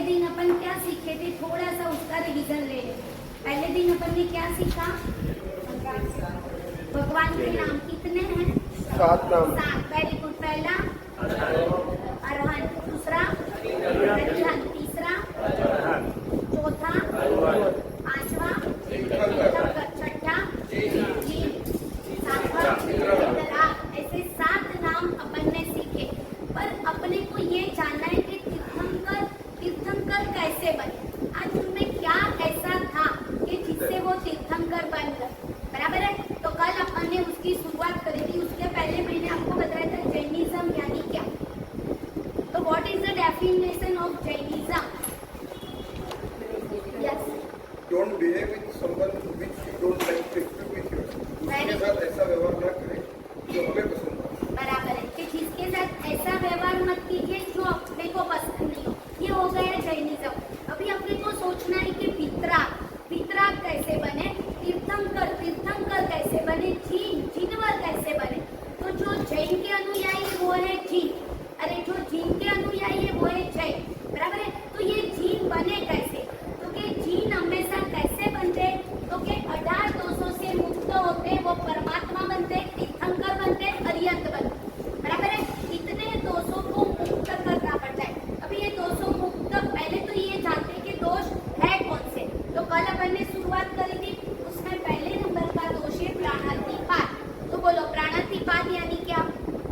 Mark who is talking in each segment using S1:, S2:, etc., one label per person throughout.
S1: दिन अपन क्या सीखे थे, थोड़ा सा उसका रिवीजन ले लें। पहले दिन अपन ने क्या सीखा? भगवान के नाम कितने हैं?
S2: 7 नाम।
S1: 7। Very good. पहला अरहंत, दूसरा अरिहंत, तीसरा चौथा, पांचवा छठा, सातवां तीर्थंकर। ऐसे 7 नाम अपन ने सीखे। पर अपने को ये जानना है कि तीर्थंकर कैसे बने। आज उनमें क्या ऐसा था कि जिससे वो तीर्थंकर बन गए, बराबर है। तो कल अपन ने उसकी शुरुआत करी थी। उसके पहले मैंने आपको बताया था जैनिज्म यानी क्या। तो what is the definition of Jainism? Yes,
S2: don't behave with someone which you don't like to expect with you. उसके साथ ऐसा व्यवहार ना करें जो हमें पसंद हो।
S1: बराबर है कि जिसके साथ ऐसा व्यवहार मत कीजिए जो अपने को पसंद नहीं हो। ये हो गया जैनिज्म। अभी अपने को सोचना है कि वितराग कैसे बने, तीर्थंकर कैसे बने, जिनवर कैसे बने। तो जो जैन के अनुयायी वो है जीन, अरे जो जीन के अनुयायी है वो है जैन, बराबर है। तो ये जीन बने कैसे? तो कि जीन हमेशा कैसे बनते? तो कि 18,200 से मुक्त होते, वो परमात्मा बनते, तीर्थंकर बनते, अरिहंत बनते, बराबर है। इतने 200 को मुक्त करना पड़ता है। अभी ये 200 मुक्त पहले तो ये जानते कि दोष है कौन से। तो कल अपन ने शुरुआत करी थी, उसमें पहले नंबर का दोष है प्राणातिपात। तो बोलो प्राणातिपात यानी क्या?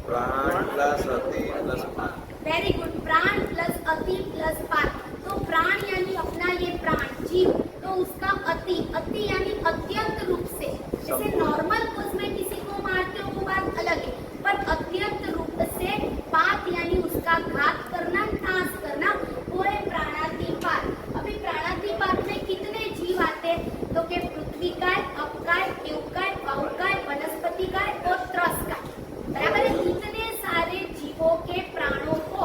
S3: प्राण प्लस अति प्लस पात।
S1: Very good. प्राण प्लस अति प्लस पात। तो प्राण यानी अपना ये प्राण जीव, तो उसका अति यानी अत्यंत रूप से। जैसे नॉर्मल कोर्स में किसी को मारते हो वो बात अलग है, पर अत्यंत रूप से पात यानी उसका घात करना, नाश करना, वो है प्राणातिपात। अभी प्राणातिपात में कितने जीव आते हैं? तो के पृथ्वी काय, अपकाय, देवकाय, वायुकाय, वनस्पति काय और त्रस काय, बराबर है। इतने सारे जीवों के प्राणों को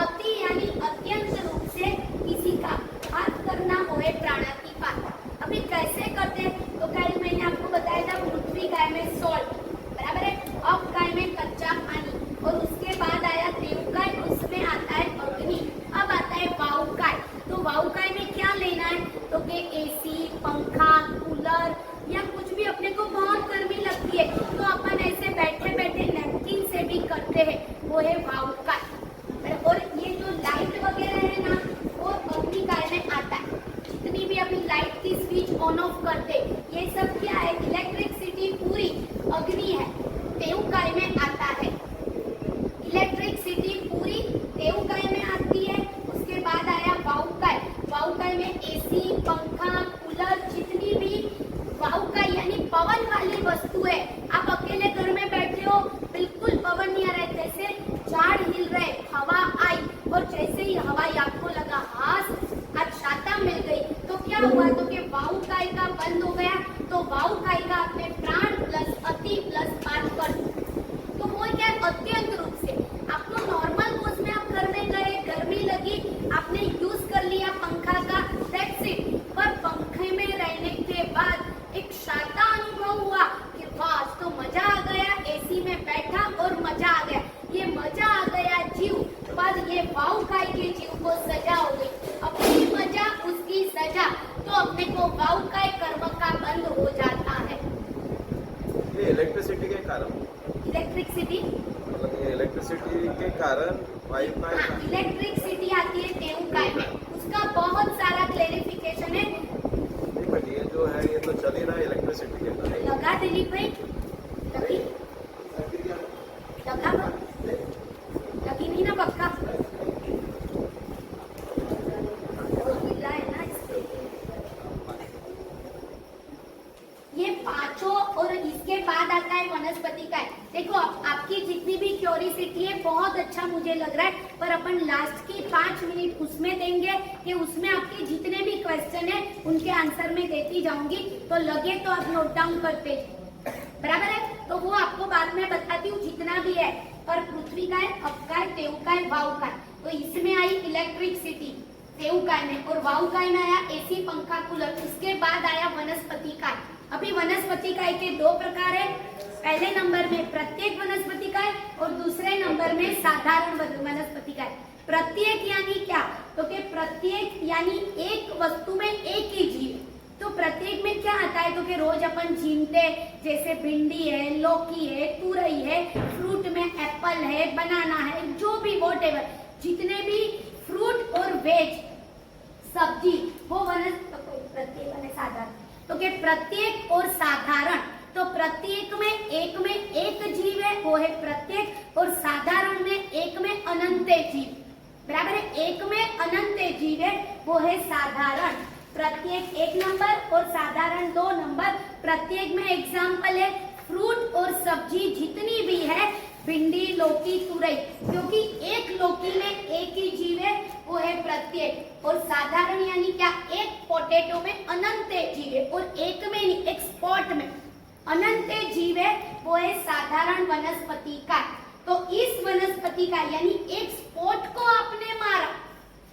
S1: अति यानी अत्यंत रूप से किसी का घात करना होए प्राणातिपात। अभी कैसे करते हैं? तो कल मैंने आपको बताया था पृथ्वी काय में सॉल्ट, बराबर है। अप काय में कच्चा पानी, और उसके बाद आया देवकाय, उसमें आता है अग्नि। अब आता है वायुकाय। तो वायुकाय में क्या लेना है? तो के एसी, पंखा, कूलर या कुछ भी अपने को बहुत गर्मी लगती है तो अपन ऐसे बैठे बैठे नैपकिन से भी करते हैं, वो है वायुकाय। और ये जो लाइट वगैरह है ना, वो अग्निकाय में आता है। जितनी भी अभी लाइट की स्विच ऑन ऑफ करते, ये सब क्या है? इलेक्ट्रिसिटी पूरी अग्नि है, देवकाय में आता है। इलेक्ट्रिसिटी पूरी देवकाय में आती है। उसके बाद आया वायुकाय। वायुकाय में एसी, पंखा, कूलर, जितनी भी वायुकाय यानी पवन वाली वस्तु है। आप अकेले घर में बैठे हो, बिल्कुल पवन नहीं आ रहा है, जैसे झाड़ हिल रहे, हवा आई, और जैसे ही हवा आपको लगा हाथ आज छाता मिल गई, तो क्या हुआ? तो कि वायुकाय का बंद हो गया। तो वायुकाय का आपने प्राण प्लस अति प्लस पात कर, तो वो क्या है? अत्यंत रूप से। आपको नॉर्मल कोर्स में आप घर में गए, गर्मी लगी, आपने यूज कर लिया पंखा का, दैट्स इट। पर पंखे में रहने के बाद एक शाता अनुभव हुआ कि वाह तो मजा आ गया, एसी में बैठा और मजा आ गया। ये मजा आ गया जीव, पर ये वायुकाय के जीव को सजा हो गई। अपनी मजा उसकी सजा, तो अपने को वायुकाय कर्म का बंद हो जाता है।
S3: ये इलेक्ट्रिसिटी के कारण,
S1: इलेक्ट्रिसिटी
S3: मतलब ये इलेक्ट्रिसिटी के कारण वायुकाय का।
S1: इलेक्ट्रिसिटी आती है देवकाय में, उसका बहुत सारा क्लेरिफिकेशन है।
S3: बट ये जो है ये तो चल ही रहा है इलेक्ट्रिसिटी के कारण।
S1: लगा दिलीप भाई, लगी लगा लगी नहीं ना पक्का? है ना इसके। ये पांचों, और इसके बाद आता है वनस्पति का। देखो आपकी जितनी भी क्यूरियोसिटी है बहुत अच्छा मुझे लग रहा है, पर अपन लास्ट की 5 मिनट उसमें देंगे कि उसमें आपके जितने भी क्वेश्चन है उनके आंसर में देती जाऊंगी। तो लगे तो आप नोट डाउन करते, बराबर है। तो वो आपको बाद में बताती हूँ जितना भी है। पर पृथ्वी काय, अपकाय, देवकाय, वायुकाय, तो इसमें आई इलेक्ट्रिसिटी देवकाय में, और वायुकाय में आया एसी, पंखा, कूलर। उसके बाद आया वनस्पति काय। अभी वनस्पति काय के 2 प्रकार है। पहले नंबर में प्रत्येक वनस्पति काय और दूसरे नंबर में साधारण वनस्पति काय। प्रत्येक यानी क्या? तो कि प्रत्येक यानी एक वस्तु में एक ही जीव, तो प्रत्येक में क्या आता है तो कि रोज अपन छीनते, जैसे भिंडी है, लौकी है, तुरई है, फ्रूट में एप्पल है, बनाना है, जो भी वॉटेवर, जितने भी फ्रूट और वेज सब्जी वो प्रत्येक में साधारण, तो कि प्रत्येक और साधारण, तो प्रत्येक में एक जीव है वो है प्रत्येक, और साधारण में एक में अनंत जीव, बराबर है। एक में अनंत जीव है वो है साधारण, प्रत्येक 1 नंबर और साधारण 2 नंबर। प्रत्येक में एग्जाम्पल है फ्रूट और सब्जी जितनी भी है, भिंडी, लौकी, तुरई, क्योंकि एक लौकी में एक ही जीव है वो है प्रत्येक, और साधारण यानी क्या, एक पोटैटो में अनंत जीव है, और एक में नहीं, एक स्पॉट में अनंत जीव है वो है साधारण वनस्पति का। तो इस वनस्पति का यानी एक स्पॉट को आपने मारा,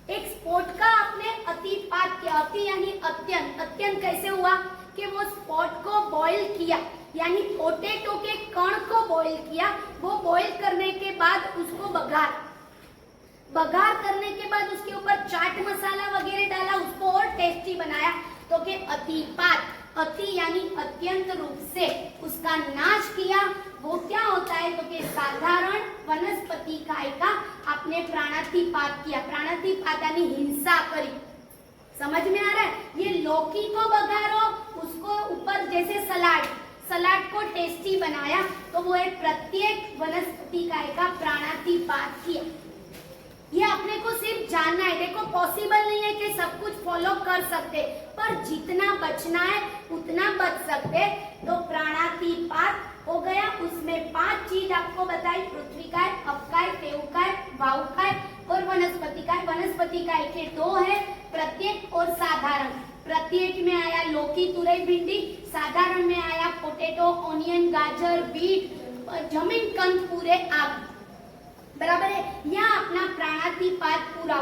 S1: एक स्पॉट का आपने अतिपात किया, अति यानी अत्यंत, अत्यंत कैसे हुआ कि वो स्पॉट को बॉईल किया, यानी पोटैटो के कण को बॉईल किया, वो बॉईल करने के बाद उसको बघार करने के बाद उसके ऊपर चाट मसाला वगैरह डाला, उसको और टेस्टी बनाया, तो कि अतिपात, अति यानी अत्यंत रूप से उसका नाश किया, वो क्या होता है तो कि साधारण वनस्पति काय का आपने प्राणातिपात किया, प्राणातिपात यानी हिंसा करी, समझ में आ रहा है। ये लौकी को बघारो, उसको ऊपर जैसे सलाद को टेस्टी बनाया, तो वो है प्रत्येक वनस्पति काय का प्राणातिपात किया। ये अपने को सिर्फ जानना है, देखो पॉसिबल नहीं है कि सब कुछ फॉलो कर सकते, पर जितना बचना है उतना बच सकते। तो प्राणातिपात हो गया, उसमें 5 चीज आपको बताई, पृथ्वीकाय, अपकाय, तेवकाय, वायुकाय और वनस्पतिकाय। वनस्पतिकाय के 2 है, प्रत्येक और साधारण। प्रत्येक में आया लौकी, तुरई, भिंडी, साधारण में आया पोटैटो, ऑनियन, गाजर, बीट, जमीन कंद पूरे आग, बराबर है। यहाँ अपना प्राणातिपात पूरा,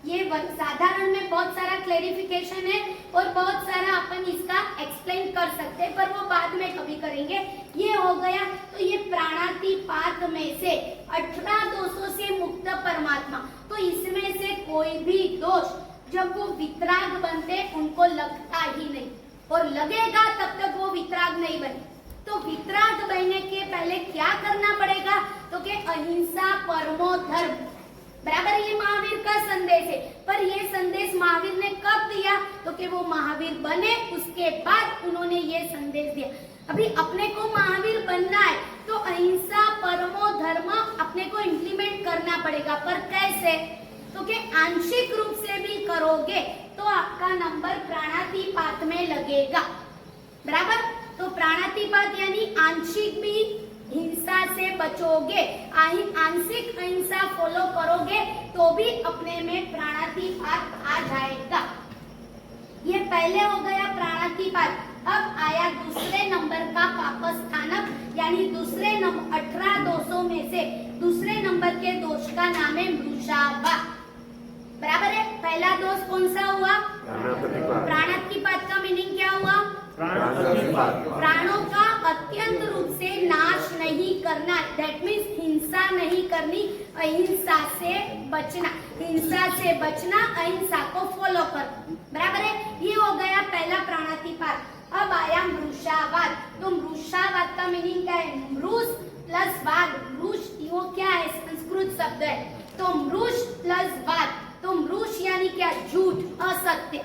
S1: ये साधारण में बहुत सारा क्लेरिफिकेशन है और बहुत सारा अपन इसका एक्सप्लेन कर सकते हैं, पर वो बाद में कभी करेंगे। ये हो गया, तो ये प्राणातिपात में से 18 दोषों से मुक्त परमात्मा, तो इसमें से कोई भी दोष जब वो वितराग बनते उनको लगता ही नहीं, और लगेगा तब तक वो वितराग नहीं बने। तो वितराग बनने के पहले क्या करना पड़ेगा तो कि अहिंसा परमो धर्म, बराबर, ये महावीर का संदेश है। पर ये संदेश महावीर ने कब दिया तो कि वो महावीर बने, उसके बाद उन्होंने ये संदेश दिया। अभी अपने को महावीर बनना है तो अहिंसा परमो धर्म अपने को इम्प्लीमेंट करना पड़ेगा, पर कैसे तो कि आंशिक रूप से भी करोगे तो आपका नंबर प्राणातिपात में लगेगा, बराबर। तो प्राणातिपात यानी आंशिक भी हिंसा से बचोगे, आंशिक अहिंसा फॉलो करोगे तो भी अपने में प्राणातिपात आ जाएगा। ये पहले हो गया प्राणातिपात। अब आया दूसरे नंबर का पापस्थानक, यानी दूसरे नंबर 18 दोषों में से दूसरे नंबर के दोष का नाम है मृषावा, बराबर है। पहला दोष कौन सा हुआ? प्राणातिपात का मीनिंग क्या हुआ? प्राणों का अत्यंत रूप से नाश नहीं करना, दैट मीन्स हिंसा नहीं करनी, अहिंसा से बचना, हिंसा से बचना, अहिंसा को फॉलो करना, बराबर है। ये हो गया पहला प्राणातिपात। अब आया मृषावाद। तो मृषावाद का मीनिंग क्या है? मृष प्लस वाद, मृष वो क्या है? संस्कृत शब्द है। तो मृष प्लस वाद, तो मृष यानी क्या? झूठ, असत्य,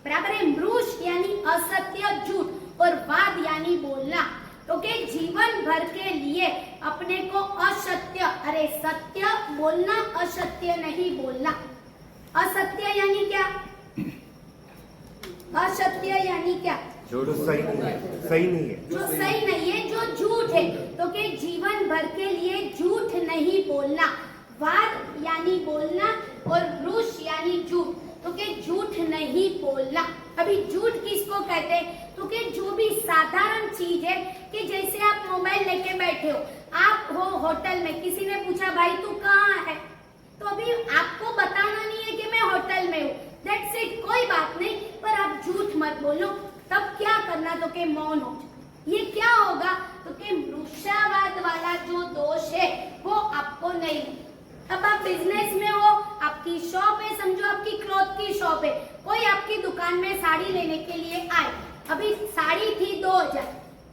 S1: बराबर है। मृष यानी असत्य, झूठ, और वाद यानी बोलना। तो के जीवन भर के लिए अपने को असत्य, अरे सत्य बोलना, असत्य नहीं बोलना। असत्य यानी क्या? असत्य यानी क्या?
S3: जो सही नहीं है,
S1: जो सही नहीं है, जो झूठ है। तो के जीवन भर के लिए झूठ नहीं बोलना। वाद यानी बोलना और मृष यानी झूठ, तो कि झूठ नहीं बोलना। अभी झूठ किसको कहते हैं? तो कि जो भी साधारण चीज है, कि जैसे आप मोबाइल लेके बैठे हो, आप हो होटल में, किसी ने पूछा भाई तू कहाँ है, तो अभी आपको बताना नहीं है कि मैं होटल में हूँ, दैट्स इट, कोई बात नहीं, पर आप झूठ मत बोलो। तब क्या करना? तो कि मौन हो। ये क्या होगा? तो कि मृषावाद वाला जो दोष है वो आपको नहीं। अब आप बिजनेस में हो, आपकी शॉप है, समझो आपकी क्लॉथ की शॉप की दुकान में साड़ी लेने के लिए आए। अभी साड़ी थी 2000,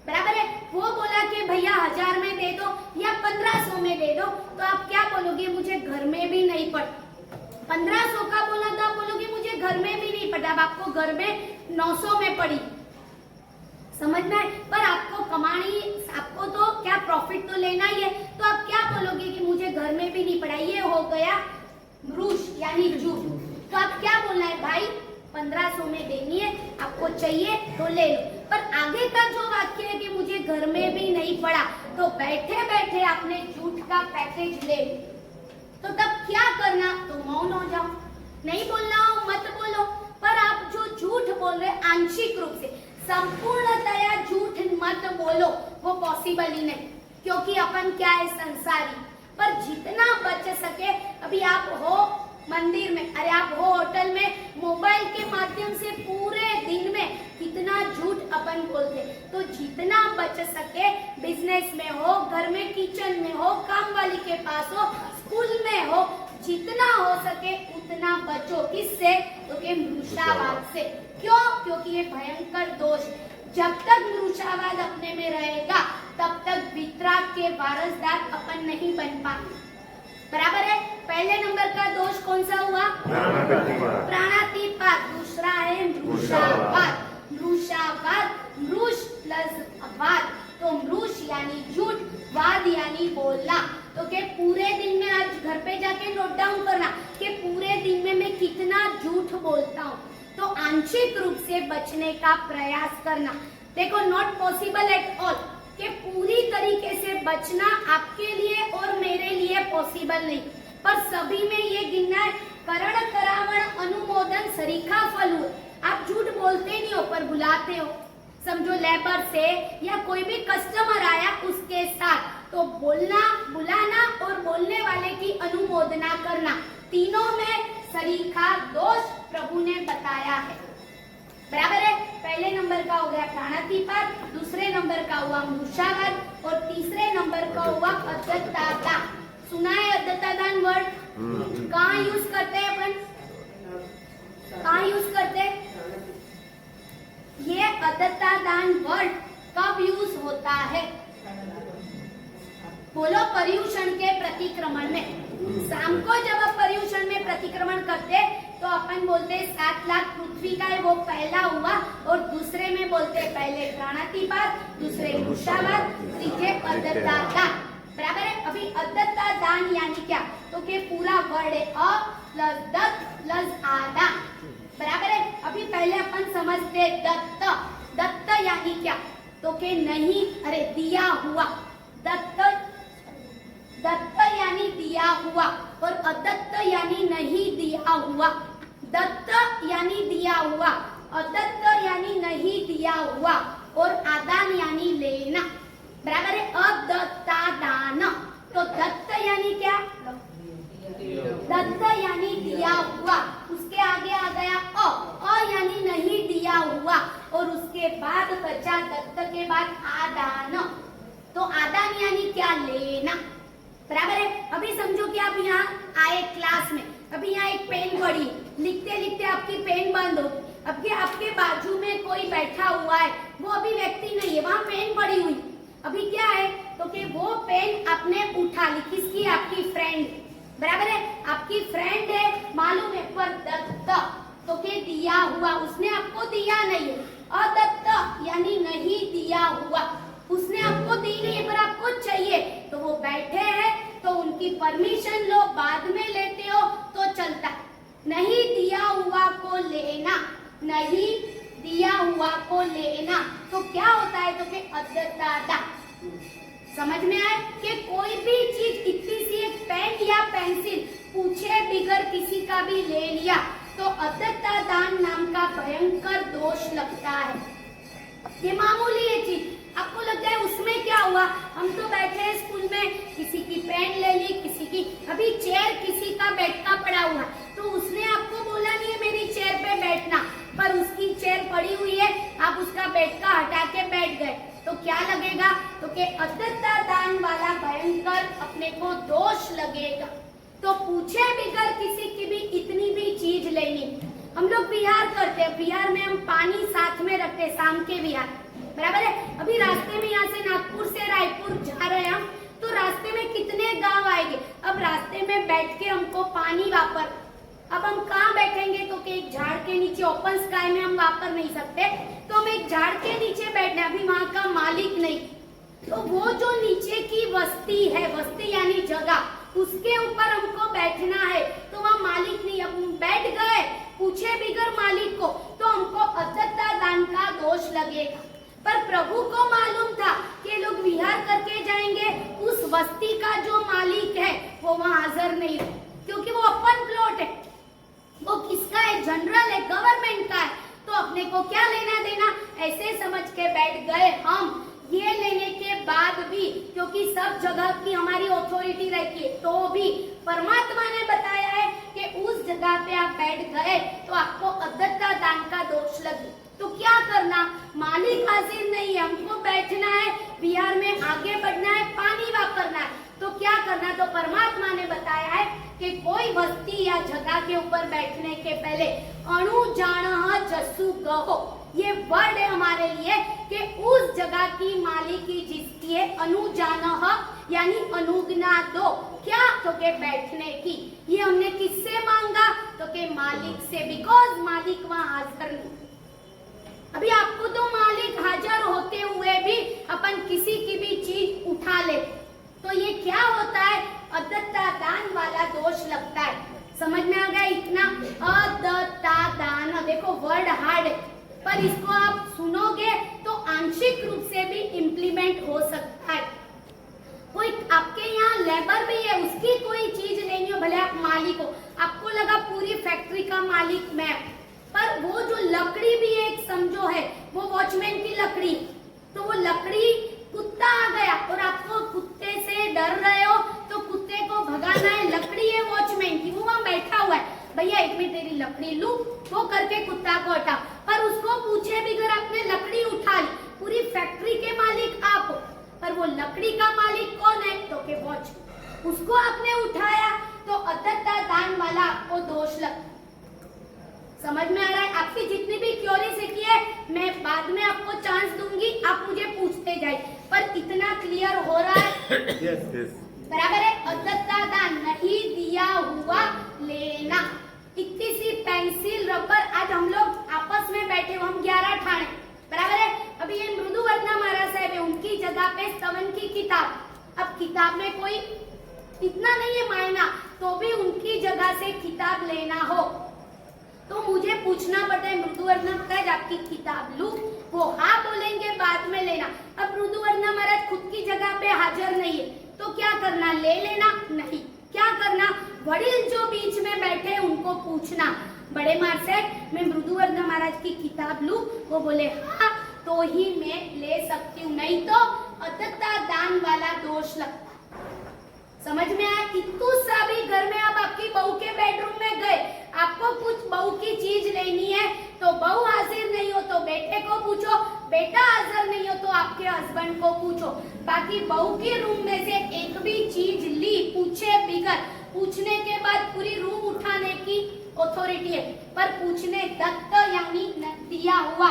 S1: बराबर है। वो बोला कि भैया 1000 में दे दो या 1500 में दे दो, तो आप क्या बोलोगे? मुझे घर में भी नहीं पड़ता। 1500 का बोला तो आप बोलोगे मुझे घर में भी नहीं पड़ा। अब आपको घर में 900 में पड़ी, समझ में आए? पर आपको कमानी, आपको तो क्या प्रॉफिट तो लेना ही है, तो आप क्या बोलोगे कि मुझे घर में भी नहीं पड़ा। ये हो गया रूस यानी झूठ। तो आप क्या बोलना है? भाई 1500 में देनी है, आपको चाहिए तो ले लो। पर आगे का जो वाक्य है कि मुझे घर में भी नहीं पड़ा, तो बैठे बैठे आपने झूठ का पैकेज ले लो। तो तब क्या करना? तो मौन हो जाओ, नहीं बोलना हो मत बोलो। पर आप जो झूठ बोल रहे आंशिक रूप से, संपूर्णतया झूठ मत बोलो, वो पॉसिबल ही नहीं, क्योंकि अपन क्या है? संसारी। पर जितना बच सके, अभी आप हो मंदिर में, अरे आप हो होटल में, मोबाइल के माध्यम से पूरे दिन में कितना झूठ अपन बोलते। तो जितना बच सके, बिजनेस में हो, घर में किचन में हो, काम वाली के पास हो, स्कूल में हो, जितना हो सके उतना बचो। किससे? तो कि मृषावाद से। क्यों? क्योंकि ये भयंकर दोष, जब तक मृषावाद अपने में रहेगा तब तक वितराग के वारसदार अपन नहीं बन पाएंगे, बराबर है। पहले नंबर का दोष कौन सा हुआ? प्राणातीतवाद। दूसरा है मृषावाद। मृषावाद, मृष प्लस वाद, तो मृष यानी झूठ, वाद यानी बोलना। तो के पूरे दिन में, आज घर पे जाके नोट डाउन करना कि पूरे दिन में मैं कितना झूठ बोलता हूँ। तो आंशिक रूप से बचने का प्रयास करना। देखो, नॉट पॉसिबल एट ऑल कि पूरी तरीके से बचना आपके लिए और मेरे लिए पॉसिबल नहीं, पर सभी में ये गिनना है। करण करावण अनुमोदन सरीखा फल हुए। आप झूठ बोलते नहीं हो पर बुलाते हो। समझो लेबर से या कोई भी कस्टमर आया उसके साथ, तो बोलना, बुलाना और बोलने वाले की अनुमोदना करना, तीनों में सरीखा दोष प्रभु ने बताया है, बराबर है। पहले नंबर का हो गया प्राणातीतवाद, दूसरे नंबर का हुआ मृषावाद और तीसरे नंबर का हुआ अदत्तादान। सुना है अदत्तादान वर्ड? कहाँ यूज करते हैं अपन? कहाँ यूज करते हैं? ये अदत्तादान वर्ड कब यूज होता है? बोलो, पर्यूषण के प्रतिक्रमण में। शाम को जब आप पर्यूषण में प्रतिक्रमण करते तो अपन बोलते 7 लाख पृथ्वी का है, वो पहला हुआ, और दूसरे में बोलते पहले प्राणातीतवाद, दूसरे मृषावाद, तीसरे अदत्तादान, बराबर है। अभी अदत्तादान यानी क्या? तो के पूरा वर्ड है अ प्लस दत्त प्लस आदा, बराबर है। अभी पहले अपन समझते दत्त। दत्त यानी क्या? तो के नहीं, अरे दिया हुआ। दत्त, दत्त यानी दिया हुआ, और अदत्त यानी नहीं दिया हुआ। दत्त यानी दिया हुआ, अदत्त यानी नहीं दिया हुआ, और आदान यानी लेना, बराबर है। अदत्तादान, तो दत्त यानी क्या? दत्त यानी दिया हुआ, उसके आगे आ गया अ यानी नहीं दिया हुआ, और उसके बाद बचा दत्त के बाद आदान, तो आदान यानी क्या? लेना, बराबर है। अभी समझो कि आप यहाँ आए क्लास में, अभी यहाँ एक पेन पड़ी, लिखते लिखते आपकी पेन बंद हो, अब आपके बाजू में कोई बैठा हुआ है, वो अभी व्यक्ति नहीं है, वहाँ पेन पड़ी हुई। अभी क्या है? तो कि वो पेन आपने उठा ली, किसकी? आपकी फ्रेंड, बराबर है। आपकी फ्रेंड है, मालूम है, पर दत्त, तो के दिया हुआ, उसने आपको दिया नहीं है। अदत्त यानी नहीं दिया हुआ, उसने आपको दी नहीं है पर आपको चाहिए, तो वो बैठे हैं तो उनकी परमिशन लो, बाद में लेते हो तो चलता। नहीं दिया हुआ को लेना, नहीं दिया हुआ को लेना, तो क्या होता है? तो कि अदत्तादान। समझ में आए कि कोई भी चीज, इतनी सी एक पेन या पेंसिल पूछे बिगर किसी का भी ले लिया तो अदत्तादान नाम का भयंकर दोष लगता है। ये मामूली है चीज, आपको लगता है उसमें क्या हुआ, हम तो बैठे हैं स्कूल में, किसी की पेन ले ली, किसी की, अभी चेयर किसी का बेड का पड़ा हुआ, तो उसने आपको बोला नहीं है मेरी चेयर पे बैठना, पर उसकी चेयर पड़ी हुई है, आप उसका बेड का हटा के बैठ गए, तो क्या लगेगा? तो कि अदत्तादान वाला भयंकर अपने को दोष लगेगा। तो पूछे बिगर किसी की भी इतनी भी चीज लेनी, हम लोग विहार करते हैं, विहार में हम पानी साथ में रखते हैं, शाम के विहार, बराबर है। अभी रास्ते में यहाँ से नागपुर से रायपुर जा रहे हैं हम, तो रास्ते में कितने गांव आएंगे। अब रास्ते में बैठ के हमको पानी वापर, अब हम कहाँ बैठेंगे, तो कि एक झाड़ के नीचे, ओपन स्काई में हम वापर नहीं सकते, तो हम एक झाड़ के नीचे बैठना। अभी वहाँ का मालिक नहीं, तो वो जो नीचे की बस्ती है, बस्ती यानी जगह, उसके ऊपर हमको बैठना है। तो वहाँ मालिक नहीं, अब हम बैठ गए, पूछे बिगर मालिक को, तो हमको अदत्ता दान का दोष लगेगा। पर प्रभु को मालूम था कि लोग विहार करके जाएंगे, उस बस्ती का जो मालिक है वो वहाँ हाजिर नहीं है, क्योंकि वो ओपन प्लॉट है, वो किसका है, जनरल है, गवर्नमेंट का है, तो अपने को क्या लेना देना, ऐसे समझ के बैठ गए हम। ये लेने के बाद भी, क्योंकि सब जगह की हमारी अथॉरिटी रहती है, तो भी परमात्मा ने बताया है कि उस जगह पे आप बैठ गए तो आपको अदत्ता दान का दोष लगे। तो क्या करना, मालिक हाजिर नहीं है, हमको बैठना है, विहार में आगे बढ़ना है, पानी वापरना है, तो क्या करना, तो परमात्मा ने बताया है कि कोई बस्ती या जगह के ऊपर बैठने के पहले अणु जान जसु गहो, ये वर्ड है हमारे लिए कि उस जगह की मालिकी जिसकी है, अनुजान यानी अनुज्ञा दो, क्या, तो के बैठने की। ये हमने किससे मांगा, तो के मालिक से, बिकॉज मालिक वहाँ हाजिर नहीं। अभी आपको तो मालिक हाजिर होते हुए भी अपन किसी की भी चीज उठा ले, तो ये क्या होता है, अदत्ता दान वाला दोष लगता है। समझ में आ गया इतना, अदत्ता दान, देखो वर्ड हार्ड है, पर इसको आप सुनोगे तो आंशिक रूप से भी इम्प्लीमेंट हो सकता है। कोई आपके यहाँ लेबर भी है, उसकी कोई चीज लेनी हो, भले आप मालिक हो, आपको लगा पूरी फैक्ट्री का मालिक मैं, पर वो जो लकड़ी भी एक समझो है, वो वॉचमैन की लकड़ी, तो वो लकड़ी, कुत्ता आ गया और आपको कुत्ते से डर रहे हो, तो कुत्ते को भगाना है, लकड़ी है वॉचमैन की, वो वहाँ बैठा हुआ है, भैया एक मिनट तेरी लकड़ी लू, वो करके कुत्ता को हटा, पर उसको पूछे बिगर आपने लकड़ी उठा ली, पूरी फैक्ट्री के मालिक आप हो, पर वो लकड़ी का मालिक कौन है, तो के वॉचमैन, उसको आपने उठाया, तो अदत्ता दान वाला आपको दोष लगता। समझ में आ रहा है, आपकी जितनी भी क्यूरियोसिटी है मैं बाद में आपको चांस दूंगी, आप मुझे पूछते जाए, पर इतना क्लियर हो रहा है, बराबर है। अदत्ता दान नहीं दिया हुआ लेना, इतनी सी पेंसिल रबर, आज हम लोग आपस में बैठे हो, हम 11 ठाणे, बराबर है। अभी ये मृदुवर्णा महाराज साहब है, उनकी जगह पे स्तवन की किताब, अब किताब में कोई इतना नहीं है मायना, तो भी उनकी जगह से किताब लेना हो तो मुझे पूछना पड़ता है, मृदुवर्णा महाराज आपकी किताब लूं, वो हाँ बोलेंगे, बाद में लेना। अब मृदुवर्णा महाराज खुद की जगह पे हाजिर नहीं है, तो क्या करना, ले लेना नहीं, क्या करना, वडील जो बीच में बैठे उनको पूछना, बड़े महाराज साहब मैं मृदुवर्णा महाराज की किताब लूं, वो बोले हाँ, तो ही मैं ले सकती हूँ, नहीं तो अदत्ता दान वाला दोष लगता। समझ में आया, इतू सा भी घर में, आप आपकी बहू के बेडरूम में गए, आपको कुछ बहू की चीज लेनी है, तो बहू हाजिर नहीं हो तो बेटे को पूछो, बेटा हाजिर नहीं हो तो आपके हस्बैंड को पूछो, बाकी बहू के रूम में से एक भी चीज ली पूछे बिगर, पूछने के बाद पूरी रूम उठाने की अथॉरिटी है, पर पूछने दत्त यानी दिया हुआ,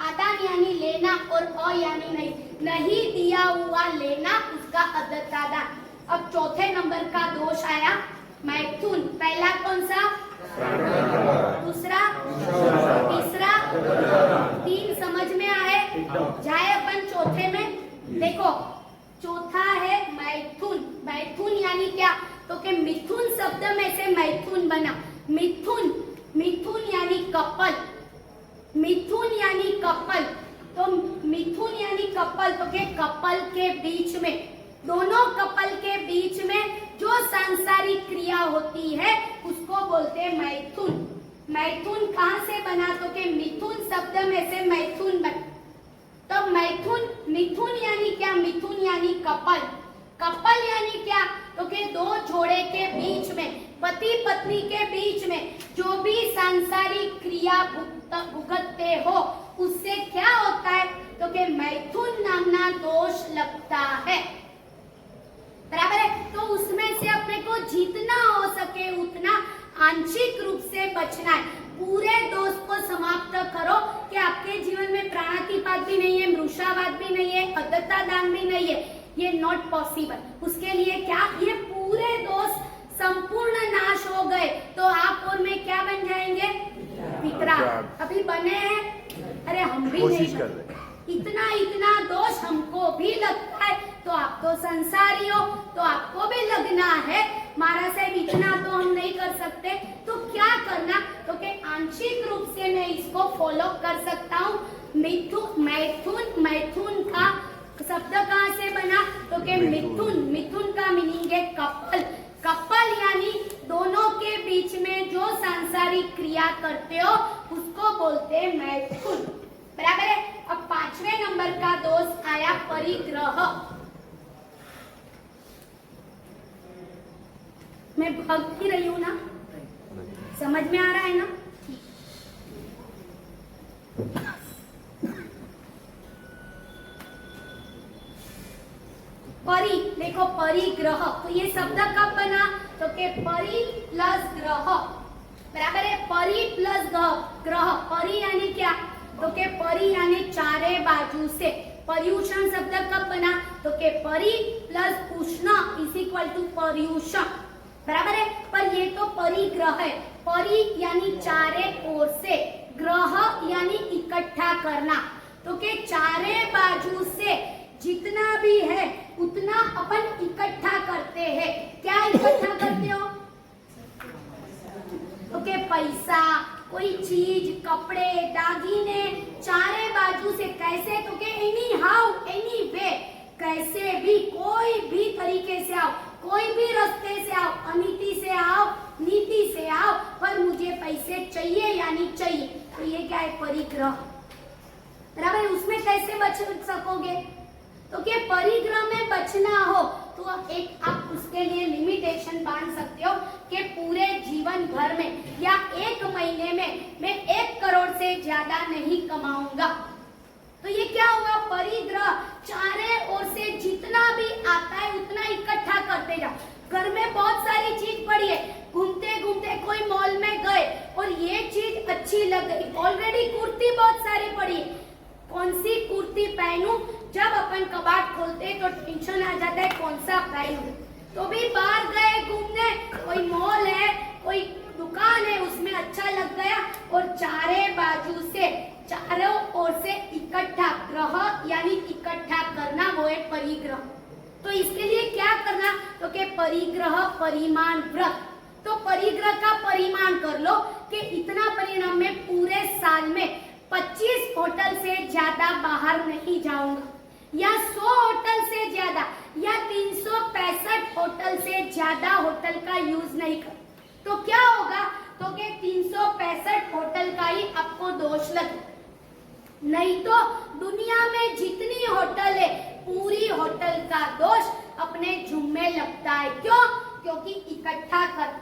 S1: आदान यानी लेना, और अ यानी नहीं दिया हुआ लेना, उसका अदत्ता दान। अब चौथे नंबर का दोष आया मैथुन, पहला कौन सा, दूसरा, तीसरा, 3 समझ में आए, जाए अपन चौथे में। देखो चौथा है मैथुन, मैथुन यानी क्या, तो कि मिथुन शब्द में से मैथुन बना, मिथुन, मिथुन यानी कपल, मिथुन यानी कपल, तो मिथुन यानी कपल, तो के कपल के बीच में, दोनों कपल के बीच में जो सांसारिक क्रिया होती है उसको बोलते हैं मैथुन। मैथुन कहाँ से बना, तो के मिथुन शब्द में से मैथुन बना, तो मैथुन, मिथुन यानी क्या, मिथुन यानी कपल, कपल यानी क्या, तो के दो जोड़े के बीच में, पति पत्नी के बीच में जो भी सांसारिक क्रिया भुगतते हो उससे क्या होता है, तो के मैथुन नामना दोष लगता है, बराबर है। तो उसमें से अपने को जितना हो सके उतना आंशिक रूप से बचना है, पूरे दोष को समाप्त बात भी नहीं है, अदत्ता दान भी नहीं है, ये नॉट पॉसिबल। उसके लिए क्या, ये पूरे दोष संपूर्ण नाश हो गए तो आप और मैं क्या बन जाएंगे, वितराग। अभी बने हैं, अरे हम भी
S3: कोशिश
S1: नहीं
S3: कर रहे हैं।
S1: इतना दोष हमको भी लगता है, तो आप तो संसारी हो तो आपको भी लगना है। महाराज साहब इतना तो हम नहीं कर सकते, तो क्या करना, तो कि आंशिक रूप से मैं इसको फॉलो कर सकता हूँ। मैथुन का शब्द कहाँ से बना, तो कि मिथुन का मीनिंग है कपल। कपल यानी दोनों के बीच में जो सांसारिक क्रिया करते हो उसको बोलते हैं मैथुन, बराबर है। अब 5वें नंबर का दोष आया परिग्रह। मैं भग ही रही हूँ ना, समझ में आ रहा है ना? परि, देखो परिग्रह, तो ये शब्द कब बना, तो के परि प्लस ग्रह, बराबर है। परि प्लस ग्रह, परि यानी क्या, तो के परि यानी चारे बाजू से। पर्यूषण शब्द कब बना, तो के परि प्लस उष्ण इज इक्वल टू पर्यूषण, बराबर है। पर ये तो परिग्रह है, परि यानी चारे ओर से, ग्रह यानी इकट्ठा करना, तो के चारे बाजू से जितना भी है उतना अपन इकट्ठा करते हैं। क्या इकट्ठा करते हो, तो के पैसा, कोई चीज, कपड़े, दागिने, चारे बाजू से कैसे, तो के एनी हाउ, एनी वे, कैसे भी, कोई भी तरीके से आओ, कोई भी रास्ते से आओ, अनीति से आओ, नीति से आओ, पर मुझे पैसे चाहिए यानी चाहिए, तो ये क्या है, परिग्रह, बराबर। उसमें कैसे बच सकोगे, तो क्या परिग्रह में बचना हो तो आप उसके लिए लिमिटेशन बांध सकते हो कि पूरे जीवन भर में या 1 महीने में मैं 1 करोड़ से ज्यादा नहीं कमाऊंगा। तो ये क्या होगा, परिग्रह, चारे ओर से जितना भी आता है उतना इकट्ठा करते जाओ। घर में बहुत सारी चीज पड़ी है, घूमते घूमते कोई मॉल में गए और ये चीज अच्छी लग गई, ऑलरेडी कुर्ती बहुत सारी पड़ी है, कौन सी कुर्ती पहनूं, जब अपन कबाड़ खोलते तो टेंशन आ जाता है कौन सा पहनूं। तो भी बाहर गए घूमने, कोई मॉल है, कोई दुकान है, उसमें अच्छा लग गया और चारे बाजू से, चारों ओर से इकट्ठा, ग्रह यानी इकट्ठा करना, वो है परिग्रह। तो इसके लिए क्या करना, तो के परिग्रह परिमाण व्रत, तो परिग्रह का परिमाण कर लो कि इतना परिणाम में पूरे साल में 25 होटल से ज्यादा बाहर नहीं जाऊंगा, या 100 होटल से ज्यादा, या 365 होटल से ज्यादा होटल का यूज नहीं कर। तो क्या होगा, तो कि 365 होटल का ही आपको दोष लगे, नहीं तो दुनिया में जितनी होटल है पूरी होटल का दोष अपने जुम्मे लगता है। क्यों, क्योंकि इकट्ठा कर।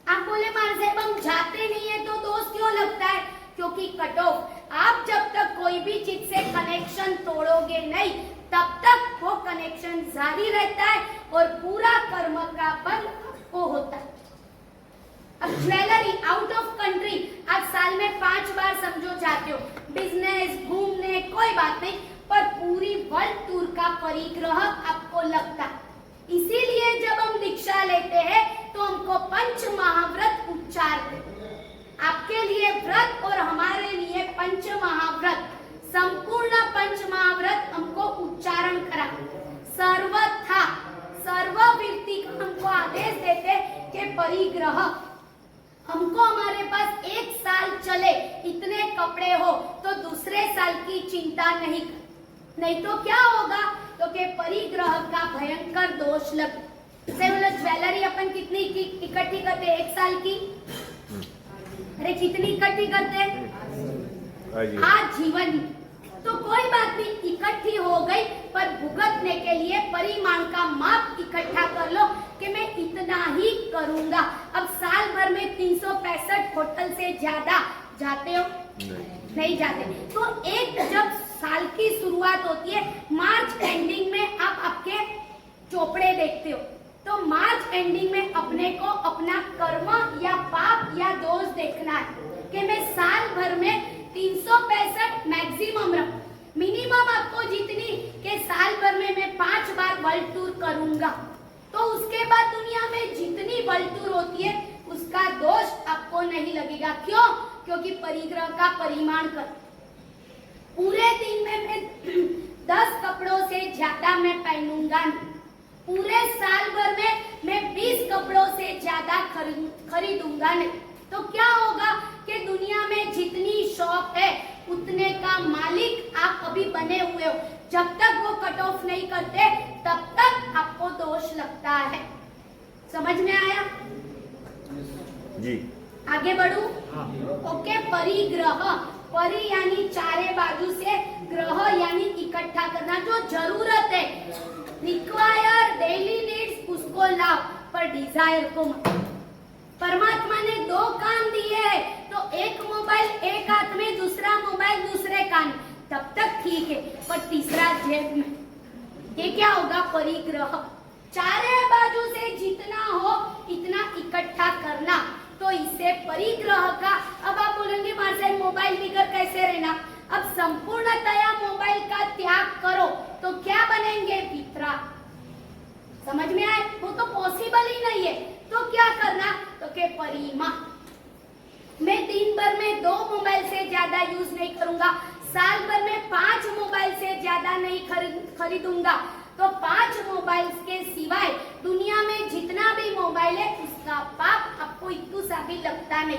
S1: आप बोले महाराज साहब हम जाते नहीं है तो दोष क्यों लगता है, क्योंकि कट ऑफ, आप जब तक कोई भी चीज से कनेक्शन तोड़ोगे नहीं तब तक वो कनेक्शन जारी रहता है और पूरा कर्म का फल आपको होता है। अब ज्वेलरी आउट ऑफ कंट्री आप साल में 5 बार समझो जाते हो, बिजनेस, घूमने, कोई बात नहीं, पर पूरी वर्ल्ड टूर का परिग्रह आपको लगता है। इसीलिए जब हम दीक्षा लेते हैं तो हमको पंच महाव्रत उच्चार देते, आपके लिए व्रत और हमारे लिए पंच महाव्रत, संपूर्ण पंच महाव्रत हमको उच्चारण करा, सर्वथा सर्ववृत्ति का हमको आदेश देते कि परिग्रह, हमको हमारे पास 1 साल चले, इतने कपड़े हो तो दूसरे साल की चिंता नहीं कर, नहीं तो क्या होगा, तो कि परिग्रह का भयंकर दोष लगे। ज्वेलरी अपन कितनी इकट्ठी करते हैं 1 साल की, अरे कितनी इकट्ठी करते हैं, आजीवन। तो कोई बात नहीं, इकट्ठी हो गई, पर भुगतने के लिए परिमाण का माप इकट्ठा कर लो कि मैं इतना ही करूंगा। अब साल भर में 365 होटल से ज्यादा जाते हो, नहीं जाते। तो एक जब साल की शुरुआत होती है, मार्च एंडिंग में आप आपके चोपड़े देखते हो, तो मार्च एंडिंग में अपने को अपना कर्म या पाप या दोष देखना है कि मैं साल भर में 365 मैक्सिमम, मिनिमम आपको सबको जितनी के साल भर में मैं 5 बार वर्ल्ड टूर करूंगा, तो उसके बाद दुनिया में जितनी वर्ल्ड टूर होती है उसका दोष आपको नहीं लगेगा। क्यों? क्योंकि परिग्रह का परिमाण कर पूरे दिन में मैं 10 कपड़ों से ज्यादा मैं पहनूंगा नहीं। पूरे साल भर में मैं 20 कपड़ों से ज्यादा खरीदूंगा नहीं। तो क्या होगा कि दुनिया में जितनी शॉप है उतने का मालिक आप अभी बने हुए हो। जब तक वो कट ऑफ नहीं करते तब तक आपको दोष लगता है। समझ में आया?
S3: जी।
S1: आगे बढ़ू? ओके। परिग्रह, परि यानी चारे बाजू से, ग्रह यानी इकट्ठा करना, जो जरूरत है, रिक्वायर, डेली नीड्स, उसको लाओ, पर डिजायर को मत। परमात्मा ने 2 कान दिए हैं, तो एक मोबाइल एक हाथ में, दूसरा मोबाइल दूसरे कान, तब तक ठीक है, पर तीसरा जेब में, ये क्या होगा? परिग्रह। चारे बाजू से जितना हो इतना इकट्ठा करना, तो इससे परिग्रह का। अब आप बोलेंगे मार्सेल मोबाइल बिगर कैसे रहना? अब संपूर्णतया मोबाइल का त्याग करो तो क्या बनेंगे? वितराग। समझ में आए? वो तो पॉसिबल ही नहीं है। तो क्या करना? तो के परिमा, मैं दिन भर में 2 मोबाइल से ज्यादा यूज नहीं करूंगा, साल भर में 5 मोबाइल से ज्यादा नहीं खरीदूंगा, तो 5 मोबाइल के सिवाय दुनिया में जितना भी मोबाइल है उसका पाप आपको इतना सा भी लगता नहीं।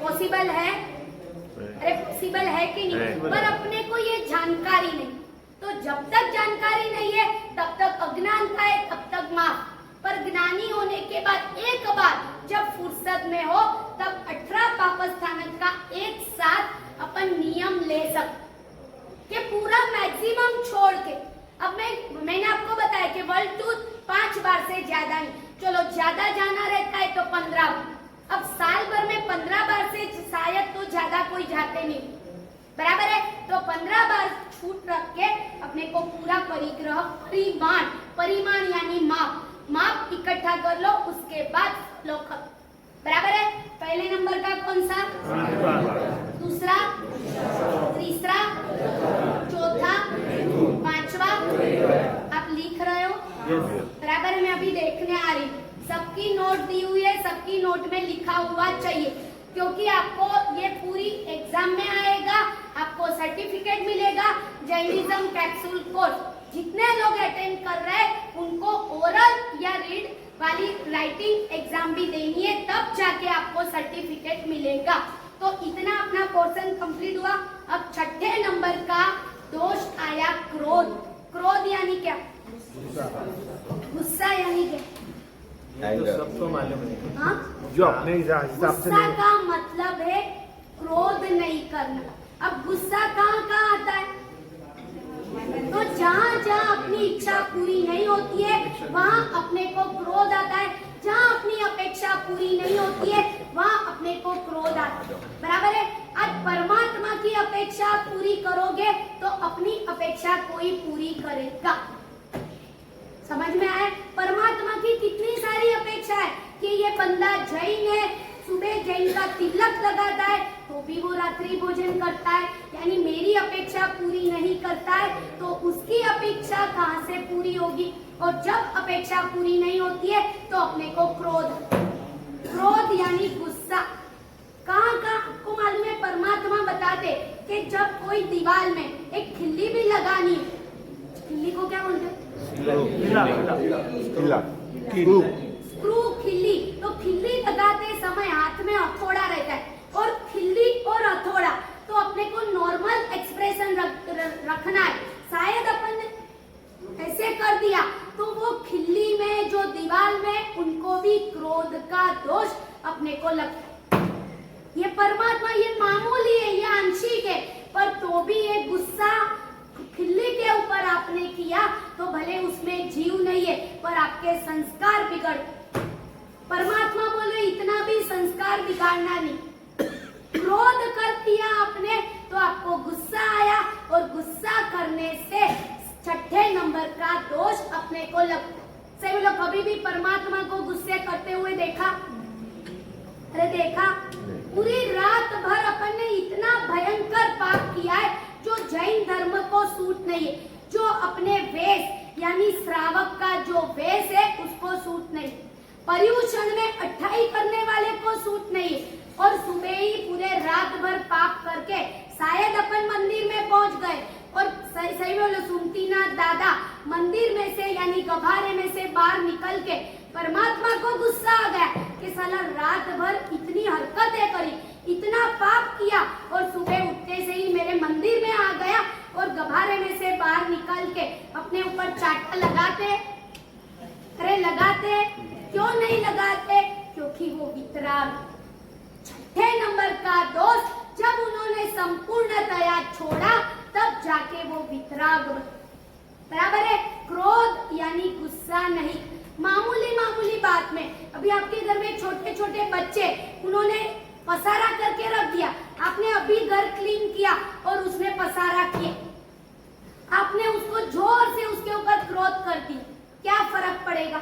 S1: पॉसिबल है? अरे पॉसिबल है कि नहीं? पर अपने को ये जानकारी नहीं, तो जब तक जानकारी नहीं है तब तक अज्ञानता है, तब तक माफ। पर ज्ञानी होने के बाद एक बार जब फुर्सत में हो तब 18 पापस्थानक का एक साथ अपन नियम ले सकते कि पूरा मैक्सिमम छोड़ के। अब मैंने आपको बताया कि वर्ल्ड टूर 5 बार से ज्यादा नहीं, चलो ज्यादा जाना रहता है तो 15 बार। अब साल भर में 15 बार से शायद तो ज्यादा कोई जाते नहीं, बराबर है? तो 15 बार छूट रख के अपने को पूरा परिग्रह, परिमाण यानी माप इकट्ठा कर लो, उसके बाद लो खत्म, बराबर है? पहले नंबर का कौन सा? दूसरा, तीसरा, चौथा, 5वां। आप लिख रहे हो? बराबर है? मैं अभी देखने आ रही, सबकी नोट दी हुई है, सबकी नोट में लिखा हुआ चाहिए, क्योंकि आपको ये पूरी एग्जाम में आएगा, आपको सर्टिफिकेट मिलेगा। जैनिज्म कैप्सूल कोर्स जितने लोग अटेंड कर रहे हैं उनको ओरल या रीड वाली राइटिंग एग्जाम भी देनी है, तब जाके आपको सर्टिफिकेट मिलेगा। तो इतना अपना पोर्शन कंप्लीट हुआ। अब 6ठे नंबर का दोष आया क्रोध। क्रोध यानी क्या? गुस्सा यानी क्या?
S3: तो सबको मालूम है।
S1: हाँ?
S4: जो अपने हिसाब से
S1: गुस्सा का मतलब है क्रोध नहीं करना। अब गुस्सा कहाँ आता है? तो जहाँ जहाँ अपनी इच्छा पूरी नहीं होती है वहाँ अपने को क्रोध आता है, जहाँ अपनी अपेक्षा पूरी नहीं होती है वहाँ अपने को क्रोध आता है, बराबर है? आज परमात्मा की अपेक्षा पूरी करोगे तो अपनी अपेक्षा कोई पूरी करेगा। समझ में आए? परमात्मा की कितनी सारी अपेक्षा है कि ये बंदा जैन है, सुबह जैन का तिलक लगाता है तो भी वो रात्रि भोजन करता है, यानी मेरी अपेक्षा पूरी नहीं करता है तो उसकी अपेक्षा कहाँ से पूरी होगी? और जब अपेक्षा पूरी नहीं होती है तो अपने को क्रोध यानी गुस्सा। कहाँ आपको मालूम है? परमात्मा बताते कि जब कोई दीवार में एक खिल्ली भी लगानी है, खिल्ली को क्या बोलते हैं? स्क्रू, खिल्ली। तो खिल्ली लगाते समय हाथ में हथौड़ा रहता है, और खिल्ली और हथौड़ा तो अपने को नॉर्मल एक्सप्रेशन रखना है। शायद अपन ने ऐसे कर दिया तो वो खिल्ली में जो दीवार में उनको भी क्रोध का दोष अपने को लगता है। ये परमात्मा ये मामूली है, ये आंशिक है, पर तो भी ये गुस्सा खिल्ली के ऊपर आपने किया तो भले उसमें जीव नहीं है पर आपके संस्कार बिगड़। परमात्मा बोले इतना भी संस्कार बिगाड़ना नहीं। क्रोध कर दिया आपने तो आपको गुस्सा आया, और गुस्सा करने से 6ठे नंबर का दोष अपने को लगता। सभी लोग कभी भी परमात्मा को गुस्से करते हुए देखा? अरे देखा? पूरी रात भर अपन ने इतना भयंकर पाप किया है जो जैन धर्म को सूट नहीं सही बोलो, सुमतीनाथ दादा मंदिर में से यानी गभारे में से बाहर निकल के परमात्मा को गुस्सा आ गया कि साला रात भर इतनी हरकतें करी, इतना पाप किया और सुबह उठते से ही मेरे मंदिर में आ गया और गभारे में से बाहर निकल के अपने ऊपर चाटा लगाते। अरे लगाते क्यों नहीं लगाते? क्योंकि वो वितराग। छठे नंबर का दोष, जब उन्होंने संपूर्णतया छोड़ा तब जाके वो वितराग बराबर है। क्रोध यानी गुस्सा नहीं, मामूली बात में। अभी आपके घर में छोटे छोटे बच्चे, उन्होंने पसारा करके रख दिया, आपने अभी घर क्लीन किया और उसने पसारा किया, आपने उसको जोर से उसके ऊपर क्रोध कर दी, क्या फर्क पड़ेगा?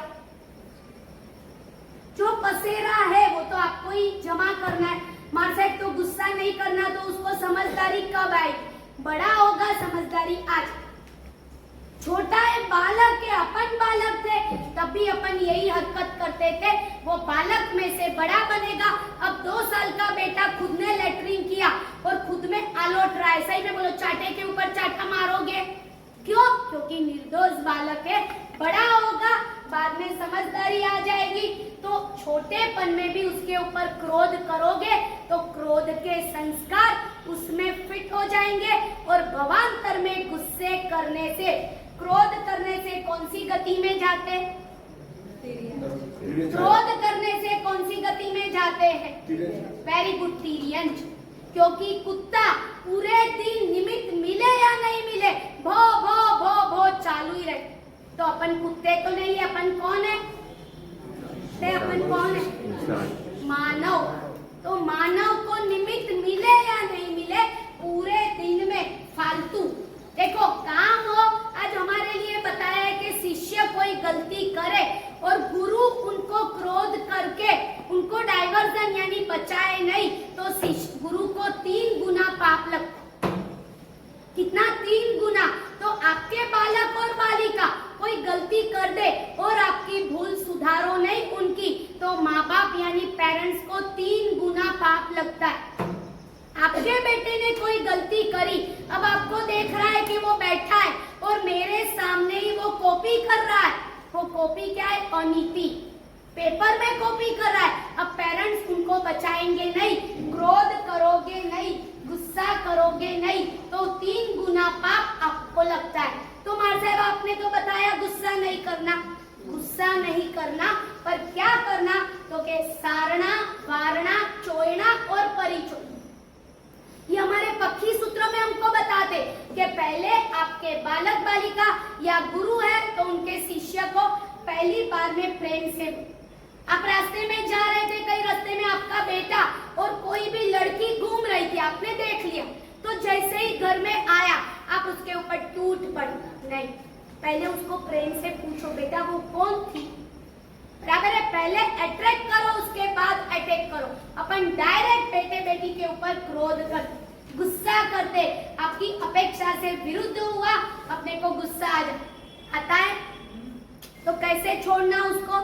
S1: जो पसेरा है वो तो आपको ही जमा करना है, मार साहब तो गुस्सा नहीं करना, तो उसको समझदारी कब आएगी? बड़ा होगा समझदारी आज। छोटा है बालक है, अपन बालक थे तब भी अपन यही हरकत करते थे, वो बालक में से बड़ा बनेगा। अब 2 साल का बेटा खुद ने लेटरिन किया और खुद में आलोट रहा है, सही में बोलो, चाटे के ऊपर चाटा मारोगे क्यों? क्योंकि निर्दोष बालक है। बड़ा होगा, बाद में समझदारी आ जाएगी, तो छोटेपन में भी उसके ऊपर क्रोध करोगे तो क्रोध के संस्कार उसमें फिट हो जाएंगे और भवांतर में गुस्से करने से, क्रोध करने से कौन सी गति में जाते? क्रोध करने से कौन सी गति में जाते हैं? वेरी गुड, तिर्यंच। क्योंकि कुत्ता पूरे दिन निमित्त मिले या नहीं मिले, भो भो भो भो चालू ही रहे। तो अपन कुत्ते तो नहीं है, अपन कौन है? अपन कौन है? मानव। तो मानव को निमित्त मिले या नहीं मिले, पूरे दिन में फालतू देखो काम हो। आज हमारे लिए बताया है कि शिष्य कोई गलती करे और गुरु उनको क्रोध करके उनको डाइवर्जन यानी बचाए नहीं, तो शिष्य गुरु को 3 गुना पाप लगता। कितना? 3 गुना। तो आपके बालक और बालिका कोई गलती कर दे और आपकी भूल सुधारो नहीं उनकी, तो माँ बाप यानी पेरेंट्स को 3 गुना पाप लगता है। आपके बेटे ने कोई गलती करी, अब आपको देख रहा है कि वो बैठा है और मेरे सामने ही वो कॉपी कर रहा है। वो कॉपी क्या है? अनीति, पेपर में कॉपी कर रहा है। अब पेरेंट्स उनको बचाएंगे नहीं, क्रोध करोगे नहीं, गुस्सा करोगे नहीं, तो 3 गुना पाप आपको लगता है। तो मार साहब आपने तो बताया गुस्सा नहीं करना, गुस्सा नहीं करना, पर क्या करना? तो के सारणा, वारणा, चोयना और परिचोयना, ये हमारे पक्षी सूत्र में हमको बताते कि पहले आपके बालक बालिका या गुरु है तो उनके शिष्य को पहली बार में प्रेम से, आप रास्ते में जा रहे थे, कई रास्ते में आपका बेटा और कोई भी लड़की घूम रही थी, आपने देख लिया, तो जैसे ही घर में आया आप उसके ऊपर टूट पड़े नहीं, पहले उसको प्रेम से पूछो बेटा वो कौन थी, बराबर है? पहले अट्रैक्ट करो, उसके बाद अटैक करो। अपन डायरेक्ट बेटे बेटी के ऊपर क्रोध करते, गुस्सा करते, आपकी अपेक्षा से विरुद्ध हुआ, अपने को गुस्सा आता है, तो कैसे छोड़ना उसको?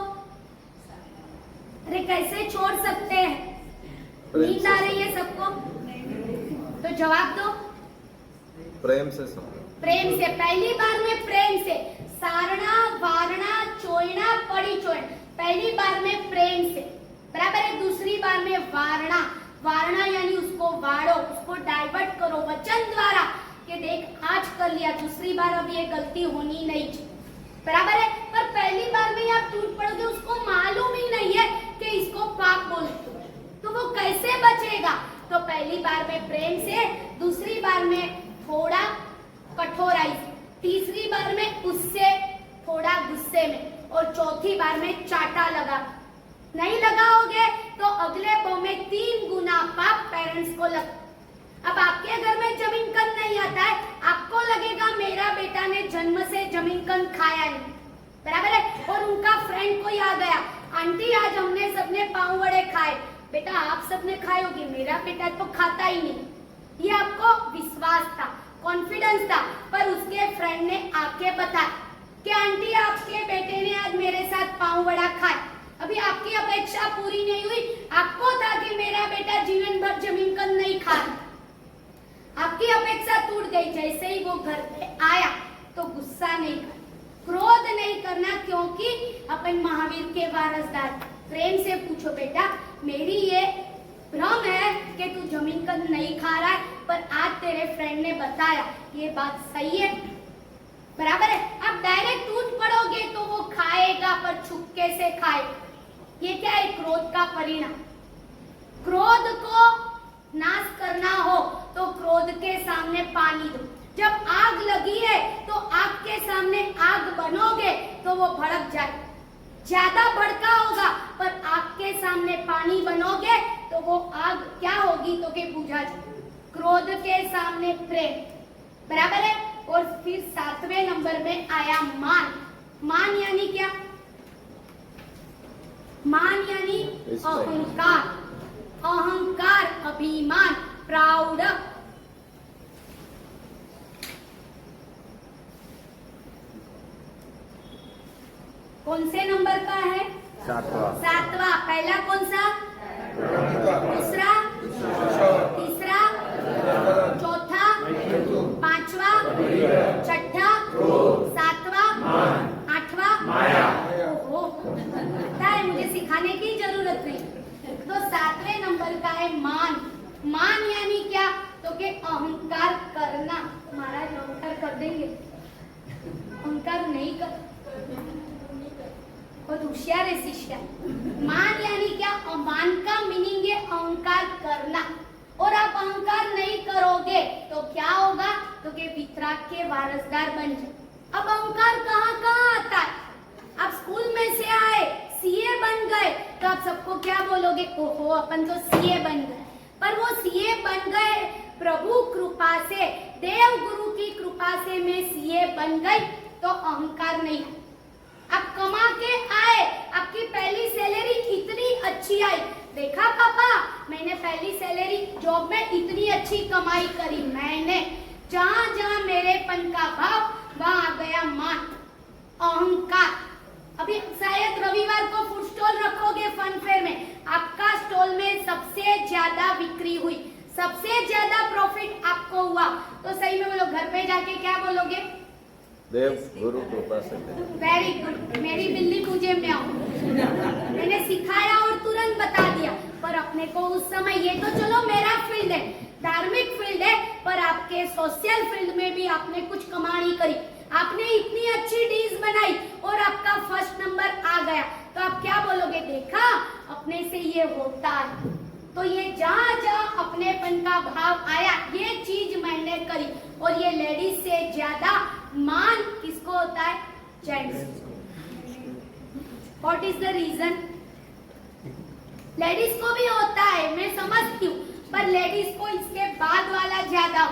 S1: अरे कैसे छोड़ सकते हैं? नींद आ रही है सबको, तो जवाब दो।
S3: प्रेम से समझो,
S1: प्रेम से, पहली बार में प्रेम से, सारणा, वारणा, चोयना, परिचोयना, पहली बार में प्रेम से, बराबर है? दूसरी बार में वारणा, वारणा यानी उसको वाड़ो, उसको डाइवर्ट करो वचन द्वारा कि देख आज कर लिया, दूसरी बार अब ये गलती होनी नहीं चाहिए, बराबर है? पर पहली बार में आप टूट पड़ोगे, उसको मालूम ही नहीं है कि इसको पाप बोलते, तो वो कैसे बचेगा? तो पहली बार में प्रेम से, दूसरी बार में थोड़ा कठोराई से, तीसरी बार में उससे थोड़ा गुस्से में और चौथी बार में चाटा लगा। नहीं लगाओगे तो अगले बो में 3 गुना पाप पेरेंट्स को लग। अब आपके घर में जमीन कन नहीं आता है, आपको लगेगा मेरा बेटा ने जन्म से जमीन कन खाया नहीं, बराबर है? और उनका फ्रेंड कोई आ गया, आंटी आज हमने सबने पाव वड़े खाए, बेटा आप सबने खाए होगी, मेरा बेटा तो खाता ही नहीं। ये आपको विश्वास था, कॉन्फिडेंस था, पर उसके फ्रेंड ने आके बताया कि आंटी आपके बेटे ने आज मेरे साथ पाव वड़ा खाया। अभी आपकी अपेक्षा पूरी नहीं हुई, आपको था कि मेरा बेटा जीवन भर जमीन कन नहीं खा, आपकी अपेक्षा टूट गई। गई, जैसे ही वो घर पे आया तो गुस्सा नहीं करना, क्रोध नहीं करना, क्योंकि अपन महावीर के वारसदार। प्रेम से पूछो बेटा, मेरी ये भ्रम है कि तू जमीन का नहीं खा रहा है, पर आज तेरे फ्रेंड ने बताया ये बात सही है, बराबर है। अब डायरेक्ट टूट पड़ोगे तो वो खाएगा, पर छुपके से खाएगा। ये क्या है? क्रोध का परिणाम। क्रोध को नाश करना हो तो क्रोध के सामने पानी दो। जब आग लगी है तो आग के सामने आग बनोगे तो वो भड़क जाए, ज्यादा भड़का होगा, पर आग के सामने पानी बनोगे तो वो आग क्या होगी? तो के बुझा जाए। क्रोध के सामने प्रेम, बराबर है। और फिर 7वें नंबर में आया मान। मान यानी क्या? मान यानी अहंकार, अहंकार, अभिमान, प्राउड। कौन से नंबर का है? 7वां। पहला कौन सा? दूसरा, तीसरा, चौथा, 5वां, 6ठा, 7वां, 8वां, ओहो, पता है, मुझे सिखाने की जरूरत नहीं। तो 7वें नंबर का है मान। मान यानी क्या? तो के अहंकार करना। महाराज अहंकार कर देंगे? अहंकार नहीं कर, बहुत होशियार है शिष्य। मान यानी क्या? मान का मीनिंग है अहंकार करना, और आप अहंकार नहीं करोगे तो क्या होगा? तो के वितराग के वारसदार बन जाए। अब अहंकार कहाँ कहाँ आता है? आप स्कूल में से आए, सीए बन गए, तो आप सबको क्या बोलोगे? ओहो, अपन तो सीए बन गए। पर वो सीए बन गए प्रभु कृपा से, देव गुरु की कृपा से मैं सीए बन गई, तो अहंकार नहीं है। आप कमा के आए, आपकी पहली सैलरी इतनी अच्छी आई, देखा पापा, मैंने पहली सैलरी जॉब में इतनी अच्छी कमाई करी मैंने। जहां जहां मेरेपन का भाव, वहां आ गया मान, अहंकार। अभी शायद रविवार को फूड स्टॉल रखोगे फन फेयर में, आपका स्टॉल में सबसे ज्यादा बिक्री हुई, सबसे ज्यादा प्रॉफिट आपको हुआ, तो सही में बोलो, घर पे जाके क्या बोलोगे?
S3: देव गुरु कृपा से।
S1: वेरी गुड, मेरी बिल्ली मुझे म्याऊं। मैंने सिखाया और तुरंत बता दिया, पर अपने को उस समय, ये तो चलो मेरा फील्ड है, धार्मिक फील्ड है, पर आपके सोशल फील्ड में भी आपने कुछ कमाई करी, आपने इतनी अच्छी डिश बनाई और आपका फर्स्ट नंबर आ गया, तो आप क्या बोलोगे? देखा, अपने से ये होता है। तो ये जहाँ जहाँ अपनेपन का भाव आया, ये चीज मैंने करी, और ये लेडीज से ज्यादा मान किसको होता है? Gents. What is the reason? Ladies को भी होता है, मैं समझती हूँ, पर लेडीज को इसके बाद वाला ज्यादा,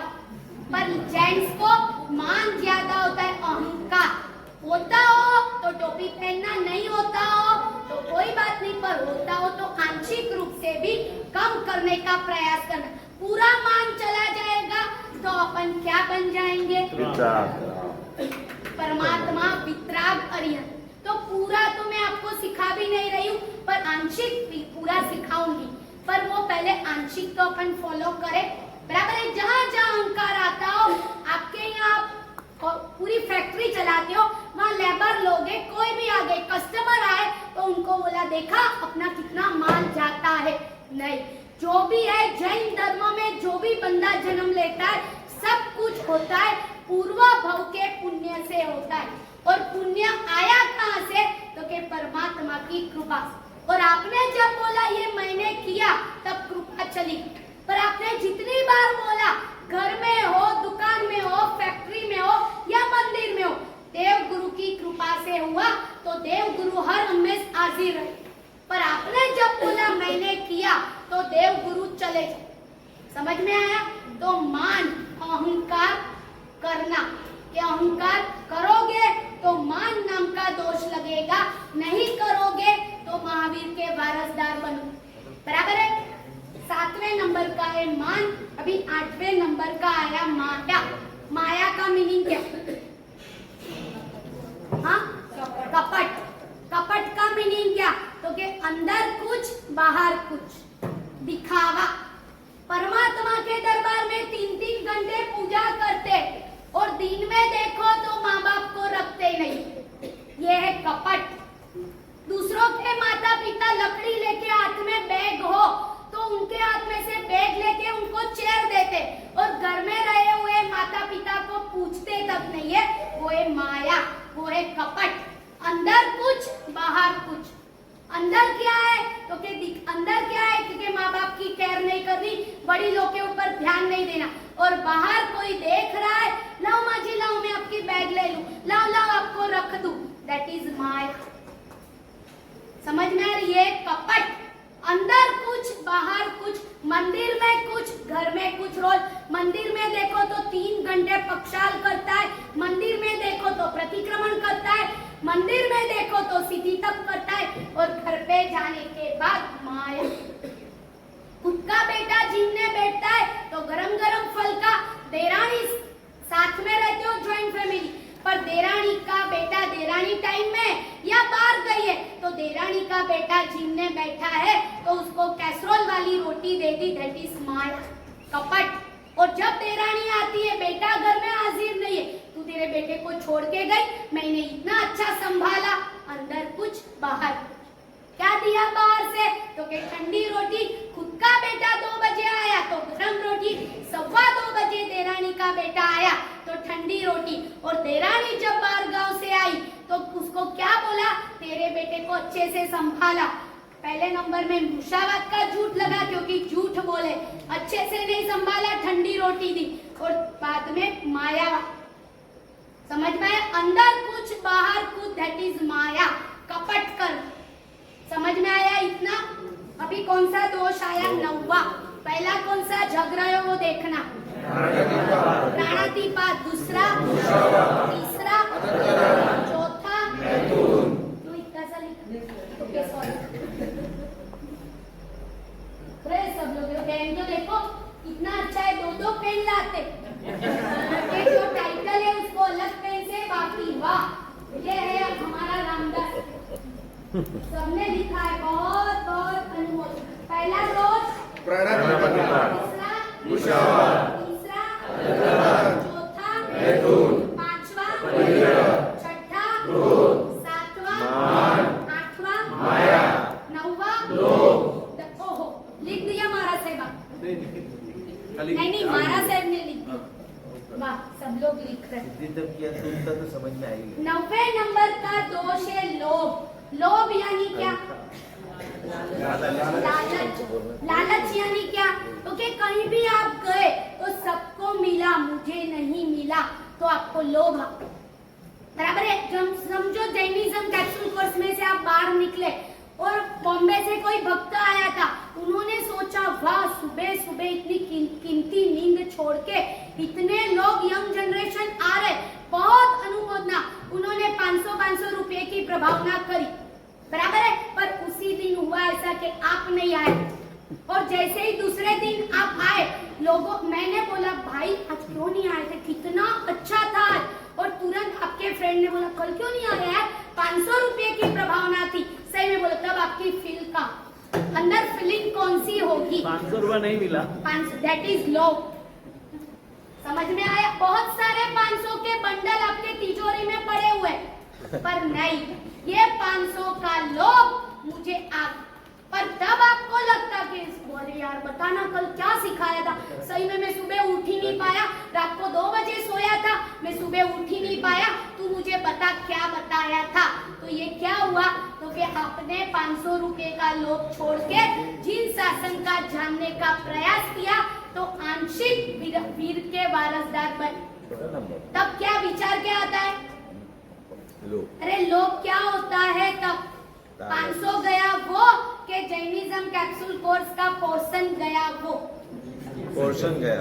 S1: पर जेंट्स को मान ज्यादा होता है, अहंकार। होता हो तो टोपी पहनना, नहीं होता हो तो कोई बात नहीं, पर होता हो तो आंशिक रूप से भी कम करने का प्रयास करना। पूरा मान चला जाएगा तो अपन क्या बन जाएंगे? परमात्मा, वितराग, अरिहंत। तो पूरा तो मैं आपको सिखा भी नहीं रही हूँ, पर आंशिक भी पूरा सिखाऊंगी, पर वो पहले आंशिक तो अपन फॉलो करें, बराबर है। जहाँ जहाँ अहंकार आता हो, आपके यहाँ पूरी फैक्ट्री चलाते हो, वहाँ लेबर लोग हैं, कोई भी आ गए, कस्टमर आए तो उनको बोला, देखा अपना कितना माल जाता है? नहीं, जो भी है जैन धर्म में जो भी बंदा जन्म लेता है, सब कुछ होता है पूर्व भव के पुण्य से होता है, और पुण्य आया कहाँ से? तो के परमात्मा की कृपा से। और आपने जब बोला ये मैंने किया, तब कृपा चली, पर आपने जितनी बार बोला, घर में हो, दुकान में हो, फैक्ट्री में हो या मंदिर में हो, देव गुरु की कृपा से हुआ, तो देव गुरु हर हमेशा हाजिर रहे। पर आपने जब बोला मैंने किया, तो देव गुरु चले जाए। समझ में आया? तो मान, अहंकार करना, कि अहंकार करोगे तो मान नाम का दोष लगेगा, नहीं करोगे तो महावीर के वारसदार बनो, बराबर है। 7वें नंबर का है मान। अभी 8वें नंबर का आया माया। माया का मीनिंग क्या? हाँ, कपट। कपट का मीनिंग क्या? तो के अंदर कुछ बाहर कुछ, दिखावा। परमात्मा के दरबार में 3-3 घंटे पूजा करते, माया, वो है कपट। अंदर कुछ बाहर कुछ। अंदर क्या है तो अंदर क्या है क्योंकि माँ बाप की केयर नहीं करनी, बड़ी लोग के ऊपर ध्यान नहीं देना, और बाहर कोई देख रहा है, लाओ माँ जी लाओ मैं आपकी बैग ले लूं, लाओ लाओ आपको रख दूं, दैट इज माया। समझ में आ रही है? कपट। अंदर कुछ बाहर कुछ, मंदिर में कुछ घर में कुछ रोल। मंदिर में देखो तो 3 घंटे पक्षाल करता है, मंदिर में देखो तो प्रतिक्रमण करता है, मंदिर में देखो तो सीधी तप करता है, और घर पे जाने के बाद माया। खुद का बेटा जिमने बैठता है तो गरम गरम फल का, देरानी साथ में रहते हो ज्वाइंट फैमिली, पर देरानी का बेटा देरानी टाइम में या बाहर गई है तो देरानी का बेटा जिमने बैठा है तो उसको कैसरोल वाली रोटी दे दी, दैट इज माया, कपट। और जब देरानी आती है, बेटा घर में हाजिर नहीं है, तू तेरे बेटे को छोड़ के गई, मैंने इतना अच्छा संभाला, अंदर कुछ बाहर क्या दिया बाहर से तो कि ठंडी रोटी। खुद का बेटा 2 बजे आया तो गरम रोटी, 2:15 बजे देरानी का बेटा आया तो ठंडी रोटी, और देरानी जब बाहर गांव से आई तो उसको क्या बोला, तेरे बेटे को अच्छे से संभाला। पहले नंबर में मूर्छावाद का झूठ लगा क्योंकि झूठ बोले, अच्छे से नहीं संभाला, ठंडी रोटी दी, और बाद में माया। समझ में आया? अंदर कुछ बाहर कुछ, दैट इज माया, कपट कर। समझ में आया इतना? अभी कौन सा दोष आया? 9वां। पहला कौन सा जग रहे हो वो देखना, प्राणातिपात, दूसरा, तीसरा, चौथा, तो इतना सा लिखा, ओके सॉरी। सब लोग पेन तो देखो कितना अच्छा है, 2-2 पेन लाते, जो टाइटल है उसको अलग पेन से, बाकी वाह, ये है अब हमारा रामदास, सबने लिखा है, बहुत बहुत अनमोल। पहला दोष दूसरा, तीसरा, चौथा, 5वां, 6ठा, 7वां, 8वां, 9वां, ओहो लिख दिया महाराज साहब। नहीं महाराज साहब ने लिख दिया, वाह सब लोग लिख रहे।
S3: तो समझ में आएगी।
S1: 9वें नंबर का दोष है लोभ। लोभ यानी क्या? लालच। लालच यानी क्या? तो कि कहीं भी आप गए तो सबको मिला, मुझे नहीं मिला, तो आपको लोभ। बराबर है? जब समझो जैनिज्म कैप्सूल कोर्स में से आप बाहर निकले और बॉम्बे से कोई भक्त आया था, उन्होंने सोचा वाह सुबह सुबह इतनी कीमती नींद छोड़ के इतने लोग यंग जनरेशन आ रहे, बहुत अनुमोदना। उन्होंने 500-500 रुपए की प्रभावना करी, बराबर है? पर उसी दिन हुआ ऐसा कि आप नहीं आए, और जैसे ही दूसरे दिन आप आए, लोगों मैंने बोला भाई आज क्यों नहीं आए थे, कितना अच्छा था, और तुरंत आपके फ्रेंड ने बोला कल क्यों नहीं आए यार, 500 रुपए की प्रभावना थी। सही में बोला, तब आपकी फील का अंदर फीलिंग कौन सी होगी?
S3: 500 रुपया नहीं मिला,
S1: दैट इज लोभ। समझ में आया? बहुत सारे 500 के बंडल आपके तिजोरी में पड़े हुए, पर नहीं, ये 500 का लोभ मुझे पर तब आपको लगता कि अरे यार बताना कल क्या सिखाया था, सही में मैं सुबह उठ ही नहीं पाया, रात को 2 बजे सोया था, मैं सुबह उठ ही नहीं पाया, तू मुझे बता क्या बताया था। तो ये क्या हुआ तो कि आपने 500 रुपए का लोभ छोड़ के जिन शासन का जानने का प्रयास किया तो आंशिक वीर के वारसदार बने। तब क्या विचार क्या आता है? अरे लोभ क्या होता है? तब 500 गया वो के जैनिज्म कैप्सूल कोर्स का पोर्शन गया वो,
S3: पोर्शन गया।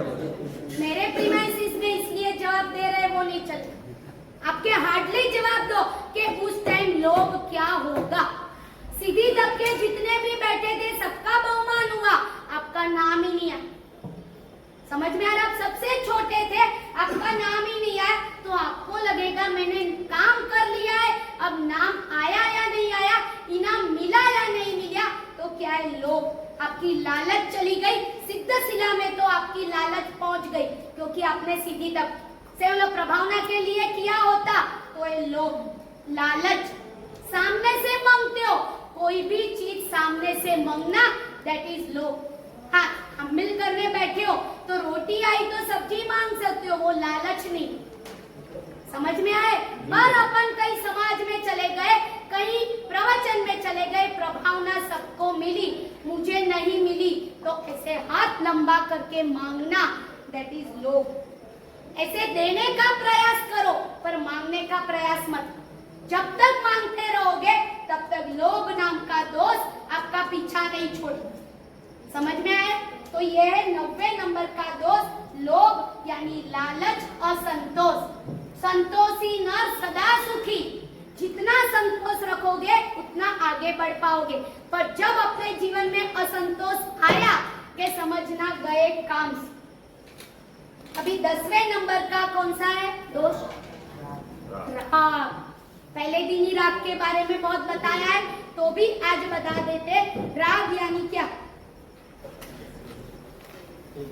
S1: मेरे प्रीमाइसिस में इसलिए जवाब दे रहे वो नहीं चलता, आपके हार्डली जवाब दो कि उस टाइम लोभ क्या होगा। सीधी दबके जितने भी बैठे थे सबका बहुमान हुआ, आपका नाम ही नहीं आया। समझ में आ रहा? आप सबसे छोटे थे, आपका नाम ही नहीं आया, तो आपको लगेगा मैंने काम कर लिया है, अब नाम आया या नहीं आया, इनाम मिला या नहीं मिला, तो क्या है लोभ। आपकी लालच चली गई, सिद्ध शिला में तो आपकी लालच पहुंच गई, क्योंकि आपने सीधी तब से प्रभावना के लिए किया होता, तो ये लोभ लालच। सामने से मांगते हो, कोई भी चीज सामने से मांगना, दैट इज लोभ। हाँ, हम मिल करने बैठे हो तो रोटी आई तो सब्जी मांग सकते हो, वो लालच नहीं। समझ में आए? पर अपन कहीं समाज में चले गए, कहीं प्रवचन में चले गए, प्रभावना सबको मिली, मुझे नहीं मिली, तो ऐसे हाथ लंबा करके मांगना, दैट इज लोभ। ऐसे देने का प्रयास करो पर मांगने का प्रयास मत। जब तक मांगते रहोगे तब तक लोभ नाम का दोस्त आपका पीछा नहीं छोड़ेगा। समझ में आए? तो ये है 90 नंबर का दोष, लोभ यानी लालच, असंतोष। संतोषी नर सदा सुखी। जितना संतोष रखोगे उतना आगे बढ़ पाओगे, पर जब अपने जीवन में असंतोष आया के समझना गए काम। अभी 10वें नंबर का कौन सा है दोष? राग। पहले दिन ही राग के बारे में बहुत बताया है, तो भी आज बता देते। राग यानी क्या?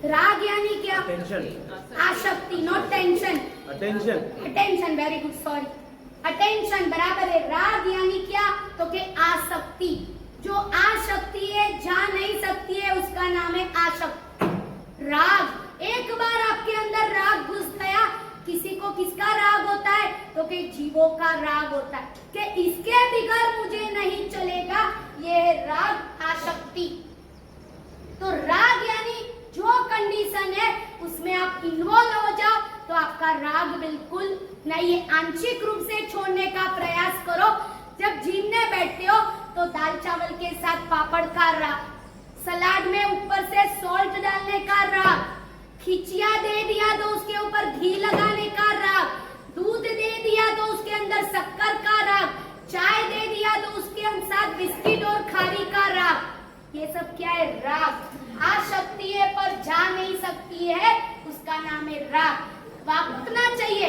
S1: राग यानी क्या?
S4: टेंशन,
S1: आसक्ति, not tension.
S4: Attention,
S1: attention, very good, sorry, attention बराबर है। राग यानी क्या? तो के आसक्ति। जो आसक्ति है, जा नहीं सकती है, उसका नाम है आसक्ति। राग, एक बार आपके अंदर राग घुस गया, किसी को किसका राग होता है? तो के जीवों का राग होता है कि इसके बिगैर मुझे नहीं चलेगा, ये है राग, आसक्ति। तो राग यानी जो कंडीशन है उसमें आप इन्वॉल्व हो जाओ तो आपका राग बिल्कुल नहीं है। आंशिक रूप से छोड़ने का प्रयास करो। जब जीमने बैठते हो तो दाल चावल के साथ पापड़ का राग, सलाद में ऊपर से सॉल्ट डालने का राग, खिचिया दे दिया तो उसके ऊपर घी लगाने का राग, दूध दे दिया तो उसके अंदर शक्कर का राग, चाय दे दिया तो उसके साथ बिस्किट और खारी का राग। ये सब क्या है? राग। आ सकती है पर जा नहीं सकती है, उसका नाम है राग। वापरना चाहिए।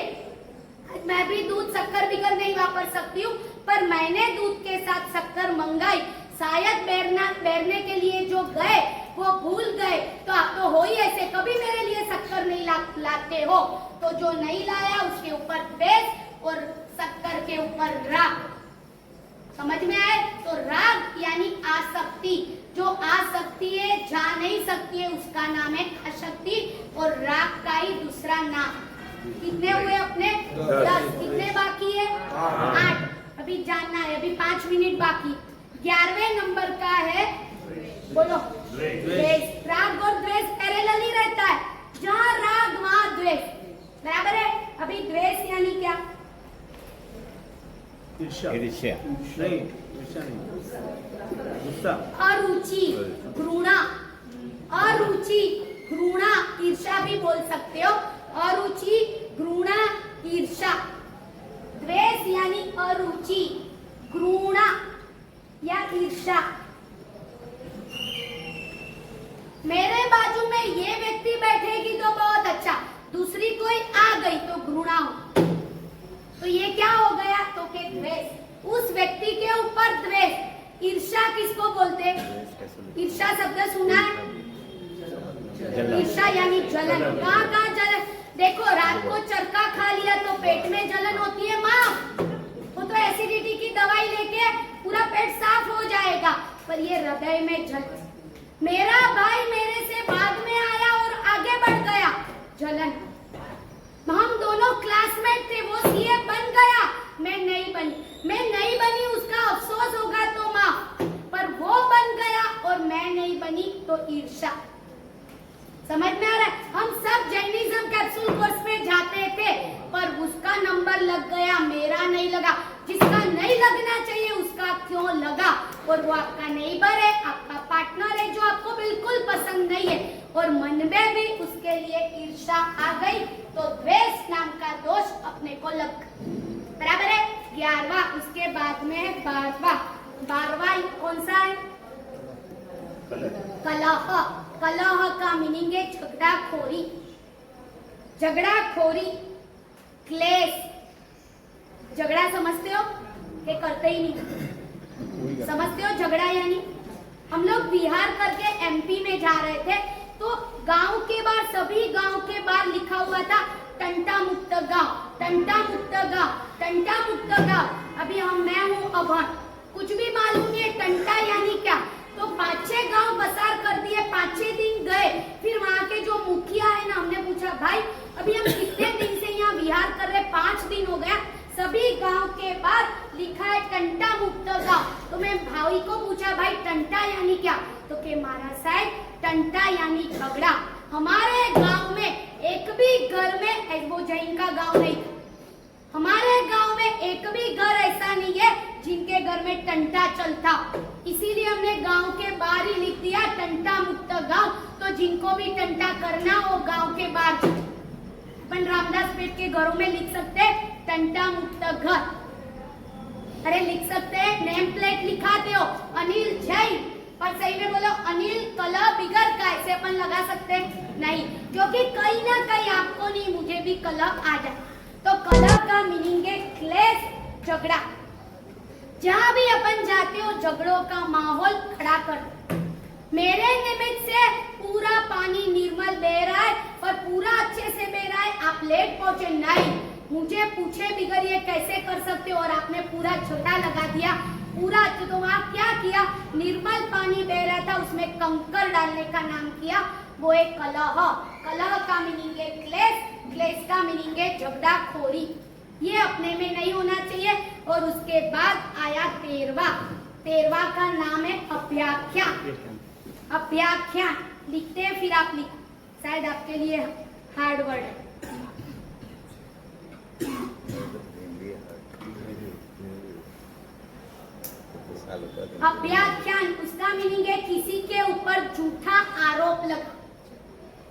S1: मैं भी दूध शक्कर बिगर नहीं वापर सकती हूँ, पर मैंने दूध के साथ शक्कर मंगाई, शायद बैरने के लिए जो गए वो भूल गए, तो आप तो हो ही ऐसे, कभी मेरे लिए शक्कर नहीं लाते हो। तो जो नहीं लाया उसके ऊपर द्वेष और शक्कर के ऊपर राग। समझ में आए? तो राग यानी आसक्ति। जो आसक्ति है, जा नहीं सकती है, उसका नाम है आसक्ति, और राग का ही दूसरा नाम। कितने हुए अपने? 10। कितने बाकी है? 8। अभी जानना है, अभी 5 मिनट बाकी। 11वें नंबर का है, बोलो, द्वेष। राग और द्वेष पैरेलल ही रहता है, जहाँ राग वहाँ द्वेष, बराबर है। अभी द्वेष यानी क्या?
S4: ईर्ष्या, नहीं, ईर्ष्या नहीं, गुस्सा,
S1: अरुचि, घृणा। अरुचि, घृणा, ईर्ष्या भी बोल सकते हो। अरुचि, घृणा, ईर्ष्या। द्वेष यानी अरुचि, घृणा या ईर्ष्या। मेरे बाजू में ये व्यक्ति बैठेगी तो बहुत अच्छा, दूसरी कोई आ गई तो घृणा हो, तो ये क्या हो गया? तो के द्वेष। उस व्यक्ति के ऊपर द्वेष। ईर्ष्या किसको बोलते? ईर्ष्या शब्द सुना है? ईर्ष्या यानी जलन। कहाँ जलन? देखो, रात को चरका खा लिया तो पेट में जलन होती है माँ, वो तो एसिडिटी की दवाई लेके पूरा पेट साफ हो जाएगा, पर ये हृदय में जलन। मेरा भाई मेरे से बाद में आया और आगे बढ़ गया, जलन। हम दोनों क्लासमेट थे, वो सीए बन गया, मैं नहीं बनी, उसका अफसोस होगा तो माँ, पर वो बन गया और मैं नहीं बनी तो ईर्ष्या। समझ में आ रहा है? हम सब जैनिज्म कैप्सूल कोर्स में जाते थे, पर उसका नंबर लग गया, मेरा नहीं लगा। जिसका नहीं लगना चाहिए उसका क्यों लगा? और वो आपका नेबर है, आपका पार्टनर है, जो आपको बिल्कुल पसंद नहीं है, और मन में भी उसके लिए ईर्ष्या आ गई, तो द्वेष नाम का दोष अपने को लग, बराबर है। 11वां, उसके बाद में है 12वां। 12वां कौन सा है? कलह। कलह का मीनिंग है झगड़ाखोरी। झगड़ाखोरी, क्लेश। झगड़ा समझते हो कि करते ही नहीं? समझते हो झगड़ा यानी? हम लोग बिहार करके एमपी में जा रहे थे, तो गांव के बाहर, सभी गांव के बाहर लिखा हुआ था टंटा मुक्त गांव, टंटा मुक्त गांव, टंटा मुक्त गांव। अभी मैं हूँ अभन, कुछ भी मालूम नहीं है टंटा यानी क्या। तो 5-6 गांव बसार कर दिए, 5-6 दिन गए, फिर वहाँ के जो मुखिया है ना, हमने पूछा भाई अभी हम कितने दिन से यहाँ विहार कर रहे, 5 दिन मुक्त गांव। तो मैं भाई को पूछा भाई टंटा यानी क्या, तो के महाराज साहब टंटा यानी झगड़ा। हमारे गांव में एक भी घर में, वो जैन का गांव नहीं था, हमारे गांव में एक भी घर ऐसा नहीं है जिनके घर में टंटा चलता, इसीलिए हमने गांव के बाहर ही लिख दिया टंटा मुक्त गांव। तो जिनको भी टंटा करना वो गांव के बाहर, अपन रामदास पेट के घरों में लिख सकते टंटा मुक्त घर। अरे लिख सकते हैं, नेम प्लेट लिखा दो अनिल जैन, पर सही में बोलो अनिल कला बिगर का, ऐसे अपन लगा सकते नहीं, क्योंकि कहीं ना कहीं आपको नहीं मुझे भी कला आ जाए। तो कला का मीनिंग है क्लेश, झगड़ा। जहां भी अपन जाते हो झगड़ों का माहौल खड़ा कर। मेरे निमित्त से पूरा पानी निर्मल बह रहा है, पर पूरा अच्छे से बह रहा है, आप लेट पहुंचे नहीं, मुझे पूछे बिगर ये कैसे कर सकते हो, और आपने पूरा छोटा लगा दिया पूरा। तो वहाँ क्या किया, निर्मल पानी बह रहा था उसमें कंकर डालने का नाम किया, वो एक कलह। कलह का मीनिंग है क्लेश, क्लेश का मीनिंग है झगड़ा खोरी। ये अपने में नहीं होना चाहिए। और उसके बाद आया तेरवा, तेरवा का नाम है अभ्याख्यान। अभ्याख्यान लिखते हैं, फिर आप लिख, शायद आपके लिए हार्ड वर्ड है। अभ्याख्यान उसका मीनिंग है किसी के ऊपर झूठा आरोप लगा,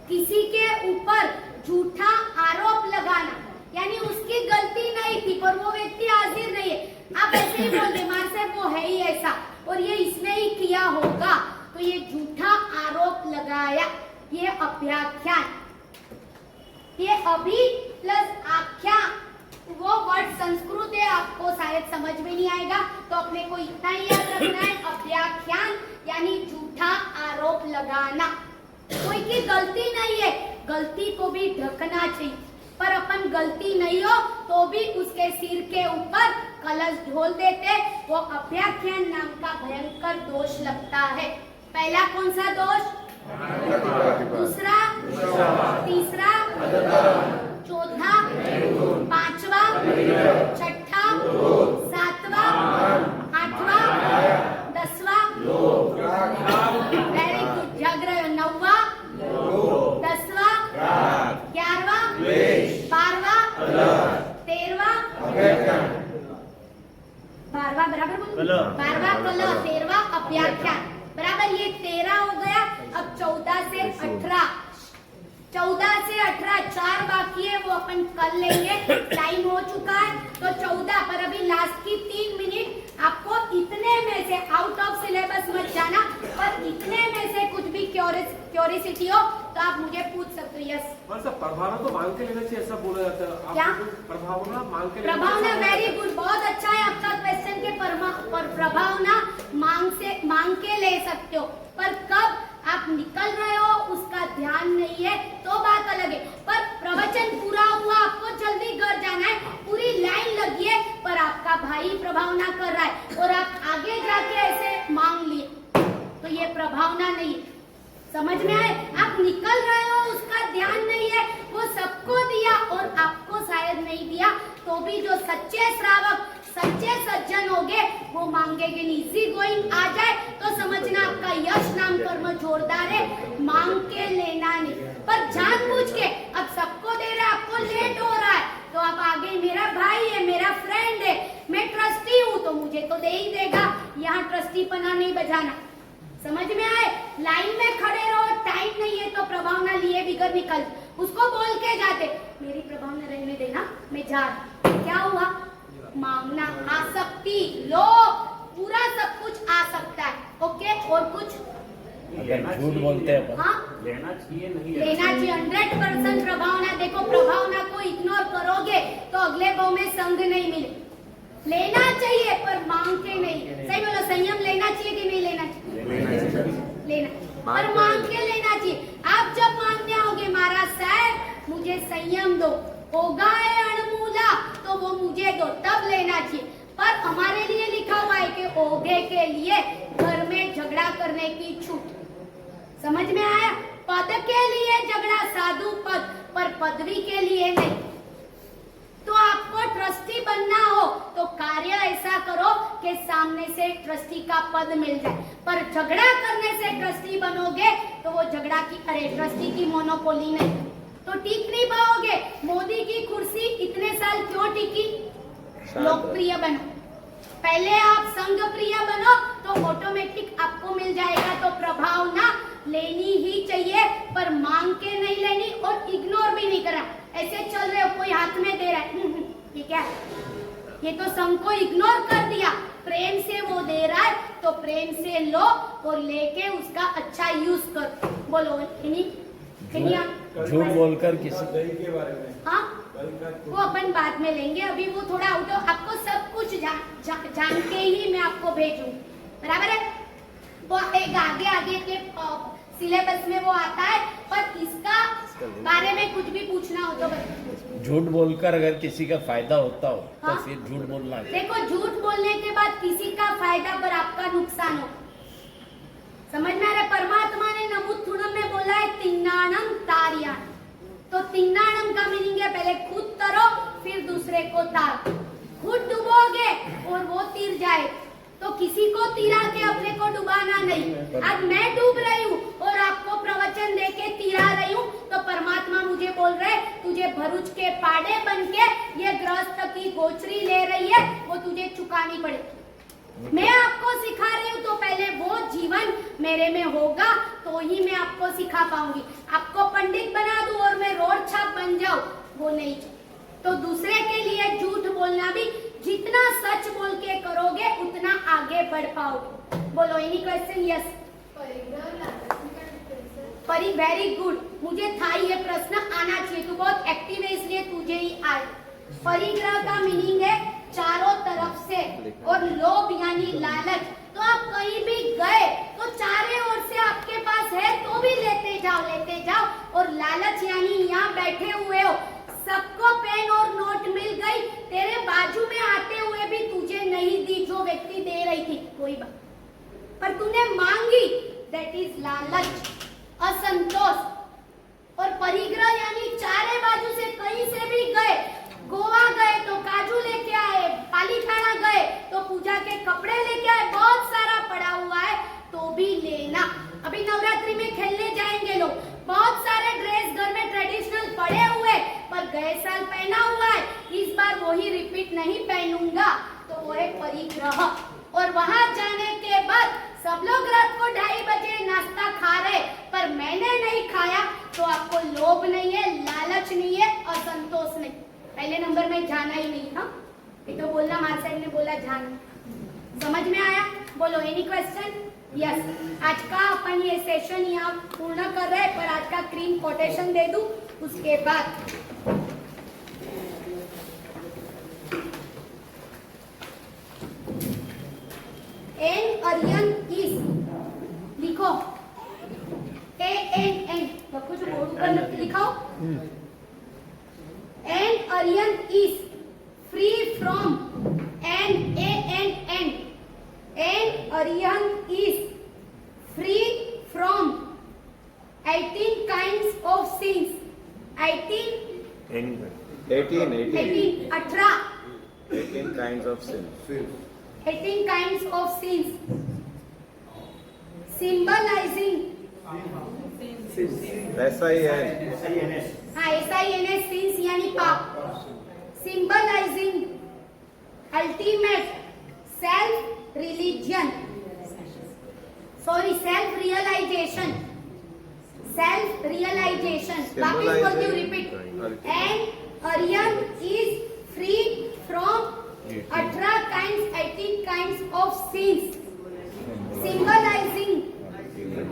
S1: किसी के ऊपर झूठा आरोप लगाना, यानी उसकी गलती नहीं थी पर वो व्यक्ति हाजिर नहीं है, आप ऐसे ही बोल दे मार से वो है ही ऐसा और ये इसने ही किया होगा, तो ये झूठा आरोप लगाया, ये अभ्याख्यान। ये अभि प्लस आख्या, वो वर्ड संस्कृत है, आपको शायद समझ में नहीं आएगा, तो अपने को इतना ही याद रखना है, अभ्याख्यान यानी झूठा आरोप लगाना। कोई की गलती नहीं है, गलती को भी ढकना चाहिए, पर अपन गलती नहीं हो तो भी उसके सिर के ऊपर कलश ढोल देते, वो अभ्याख्यान नाम का भयंकर दोष लगता है। पहला कौन सा दोष, दूसरा, तीसरा, चौथा, पांचवा, छठा, सातवा, आठवा, दसवा, वेरी गुड, जग रहे हो, नौवा, दसवा, 11वां, 12वां, 13वां, 12वां बराबर बोलो, 12वां कलह, 13वां अभ्याख्यान बराबर, ये 13 हो गया। अब 14 से 18, 14 से 18 4 बाकी है, वो अपन कर लेंगे, टाइम हो चुका है। तो 14 पर अभी लास्ट की 3 मिनट, आपको इतने में से आउट ऑफ सिलेबस मत जाना, पर इतने में से कुछ भी क्यूरियोसिटी हो तो आप मुझे पूछ सकते हो। यस
S5: प्रभावना तो मांग के लेना चाहिए, ऐसा बोला जाता है।
S1: क्या
S5: प्रभावना मांग के,
S1: प्रभावना, वेरी गुड, बहुत अच्छा है आपका क्वेश्चन के प्रभावना मांग के ले सकते हो, पर कब आप निकल रहे हो उसका ध्यान नहीं है तो बात अलग है, पर प्रवचन पूरा हुआ, आपको जल्दी घर जाना है, पूरी लाइन लगी है, पर आपका भाई प्रभावना कर रहा है और आप आगे जाके ऐसे मांग लिए, तो ये प्रभावना नहीं है। समझ में आए, आप निकल रहे हो उसका ध्यान नहीं है, वो सबको दिया और आपको शायद नहीं दिया, तो भी जो सच्चे श्रावक, सच्चे सज्जन होंगे वो मांगेंगे नहीं। इजी गोइंग आ जाए तो समझना आपका यश नाम कर्म जोरदार है, मांग के लेना नहीं, पर जानबूझ के अब सबको दे रहा है, आपको लेट हो रहा है तो आप आगे, मेरा भाई है, मेरा फ्रेंड है, मैं ट्रस्टी हूँ तो मुझे तो दे ही देगा, यहाँ ट्रस्टी पना नहीं बजाना। समझ में आए, लाइन में खड़े रहो, टाइम नहीं है तो प्रभावना लिए बिगर निकल, उसको बोल के जाते मेरी प्रभावना रहने देना, मैं जा रहा, क्या हुआ, मांगना, आसक्ति, लोभ, पूरा सब कुछ आ सकता है। ओके, और कुछ
S4: अगर झूठ बोलते हैं,
S1: हाँ
S5: लेना चाहिए, नहीं
S1: लेना चाहिए, 100% प्रभावना। देखो प्रभावना को इग्नोर करोगे तो अगले भाव में संग नहीं मिले, लेना चाहिए पर मांग के नहीं। सही बोलो, संयम लेना चाहिए कि नहीं लेना चाहिए, लेना, पर मांग के लेना चाहिए। आप जब मांगने आओगे महाराज साहब मुझे संयम दो, होगा है अणमूला तो वो मुझे दो, तब लेना चाहिए, पर हमारे लिए लिखा हुआ है कि ओघे के लिए घर में झगड़ा करने की छूट। समझ में आया, पद के लिए झगड़ा साधु पद, पर पदवी के लिए नहीं। तो आपको ट्रस्टी बनना हो तो कार्य ऐसा करो कि सामने से ट्रस्टी का पद मिल जाए। पर झगड़ा करने से ट्रस्टी बनोगे तो वो झगड़ा की ट्रस्टी की मोनोपोली नहीं, तो टिक नहीं पाओगे। मोदी की कुर्सी इतने साल क्यों टिकी? लोकप्रिय बनो। पहले आप संघ प्रिय बनो तो ऑटोमेटिक आपको मिल जाएगा। तो प्रभाव ना लेनी ही चाहिए, पर मांग के नहीं लेनी और इग्नोर भी नहीं करना। ऐसे चल रहे हो, कोई हाथ में दे रहा है, ठीक है, ये तो संघ को इग्नोर कर दिया। प्रेम से वो दे रहा है तो प्रेम से लो और लेके उसका अच्छा यूज करो। बोलो
S4: झूठ बोलकर किसी
S2: के बारे में,
S1: हाँ, वो अपन बाद में लेंगे। अभी वो थोड़ा आउट, आपको सब कुछ जान के ही मैं आपको भेजूं, बराबर है। वो एक आगे आगे के सिलेबस में वो आता है, पर इसका बारे में कुछ भी पूछना हो तो बताओ।
S4: झूठ बोलकर अगर किसी का फायदा होता हो
S1: हाँ?
S4: तो फिर झूठ बोलना चाहिए।
S1: देखो, झूठ बोलने के बाद किसी का फायदा पर आपका नुकसान हो, समझ में आ रहा है? परमात्मा ने नमुत्थुणम में बोला है तिन्नाणम तार्याण। तो तिन्नाणम का मीनिंग है पहले खुद तरो फिर दूसरे को तार। खुद डूबोगे और वो तीर जाए, तो किसी को तीरा के अपने को डुबाना नहीं। आज मैं डूब रही हूँ और आपको प्रवचन देके तीरा रही हूँ, तो परमात्मा मुझे बोल रहे तुझे भरूच के पाड़े बन के ये गृहस्थ की गोचरी ले रही है, वो तुझे चुकानी पड़ेगी। मैं आपको सिखा रही हूँ, तो पहले वो जीवन मेरे में होगा तो ही मैं आपको सिखा पाऊंगी। आपको पंडित बना दूं और मैं रोड छाप बन जाऊं, वो नहीं। तो दूसरे के लिए झूठ बोलना भी जितना सच बोल के करोगे उतना आगे बढ़ पाओगे। बोलो एनी क्वेश्चन? यस। परी, वेरी गुड, मुझे था ये प्रश्न आना चाहिए, तू बहुत एक्टिव है इसलिए तुझे ही आए। परिग्रह का मीनिंग है चारों तरफ से, और लोभ यानी लालच। तो आप कहीं भी गए तो चारों ओर से आपके पास है तो भी लेते जाओ। और लालच यानी यहाँ बैठे हुए हो, सबको पेन और नोट मिल गई, तेरे बाजू में आते हुए भी तुझे नहीं दी जो व्यक्ति दे रही थी, कोई बात, पर तूने मांगी, दैट इज लालच, असंतोष। और परिग्रह यानी चारे बाजू से कहीं से भी गए, गोवा गए तो काजू लेके आए, पालीताना गए तो पूजा के कपड़े लेके आए, बहुत सारा पड़ा हुआ है तो भी लेना। अभी नवरात्रि में खेलने जाएंगे लोग, बहुत सारे ड्रेस घर में ट्रेडिशनल पड़े हुए, पर गए साल पहना हुआ है, इस बार वही रिपीट नहीं पहनूंगा, तो वो है परिग्रह। और वहां जाने के बाद सब लोग रात को 2:30 बजे नाश्ता खा रहे, पर मैंने नहीं खाया, तो आपको लोभ नहीं है, लालच नहीं है, असंतोष नहीं। पहले नंबर में जाना ही नहीं था, ये तो बोलना मार साहब ने बोला जाना। समझ में आया? बोलो एनी क्वेश्चन? यस। आज का अपन ये सेशन यहाँ पूर्ण कर रहे हैं, पर आज का क्रीम कोटेशन दे दूं उसके बाद। एन अरियन इज, लिखो ANN, सब कुछ बोर्ड पर लिखाओ। An Aryan is free from NANN. An Aryan is free from 18 kinds of sins. 18
S3: kinds of sins.
S1: 18 kinds of sins. Symbolizing,
S3: ऐसा ही है।
S1: हाँ ऐसा ही है, सिंस यानी पाप। Symbolizing ultimate self religion, sorry self realization, self realization. वापस बोलती हूँ, repeat. An Aryan is free from 18 kinds of sins, symbolizing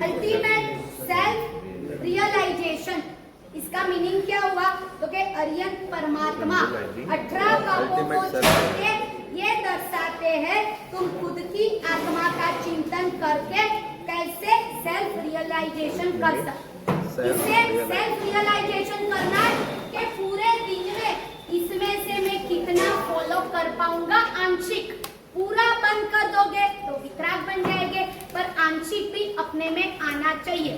S1: ultimate self realization। इसका मीनिंग क्या हुआ? तो कि अरियन परमात्मा 18 पापों को छोड़ के ये दर्शाते हैं तुम खुद की आत्मा का चिंतन करके कैसे सेल्फ रियलाइजेशन कर सकते। इसे सेल्फ रियलाइजेशन करना है कि पूरे दिन में इसमें से मैं कितना फॉलो कर पाऊंगा। आंशिक, पूरा बंद कर दोगे तो वितराग बन जाएंगे, पर आंशिक भी अपने में आना चाहिए।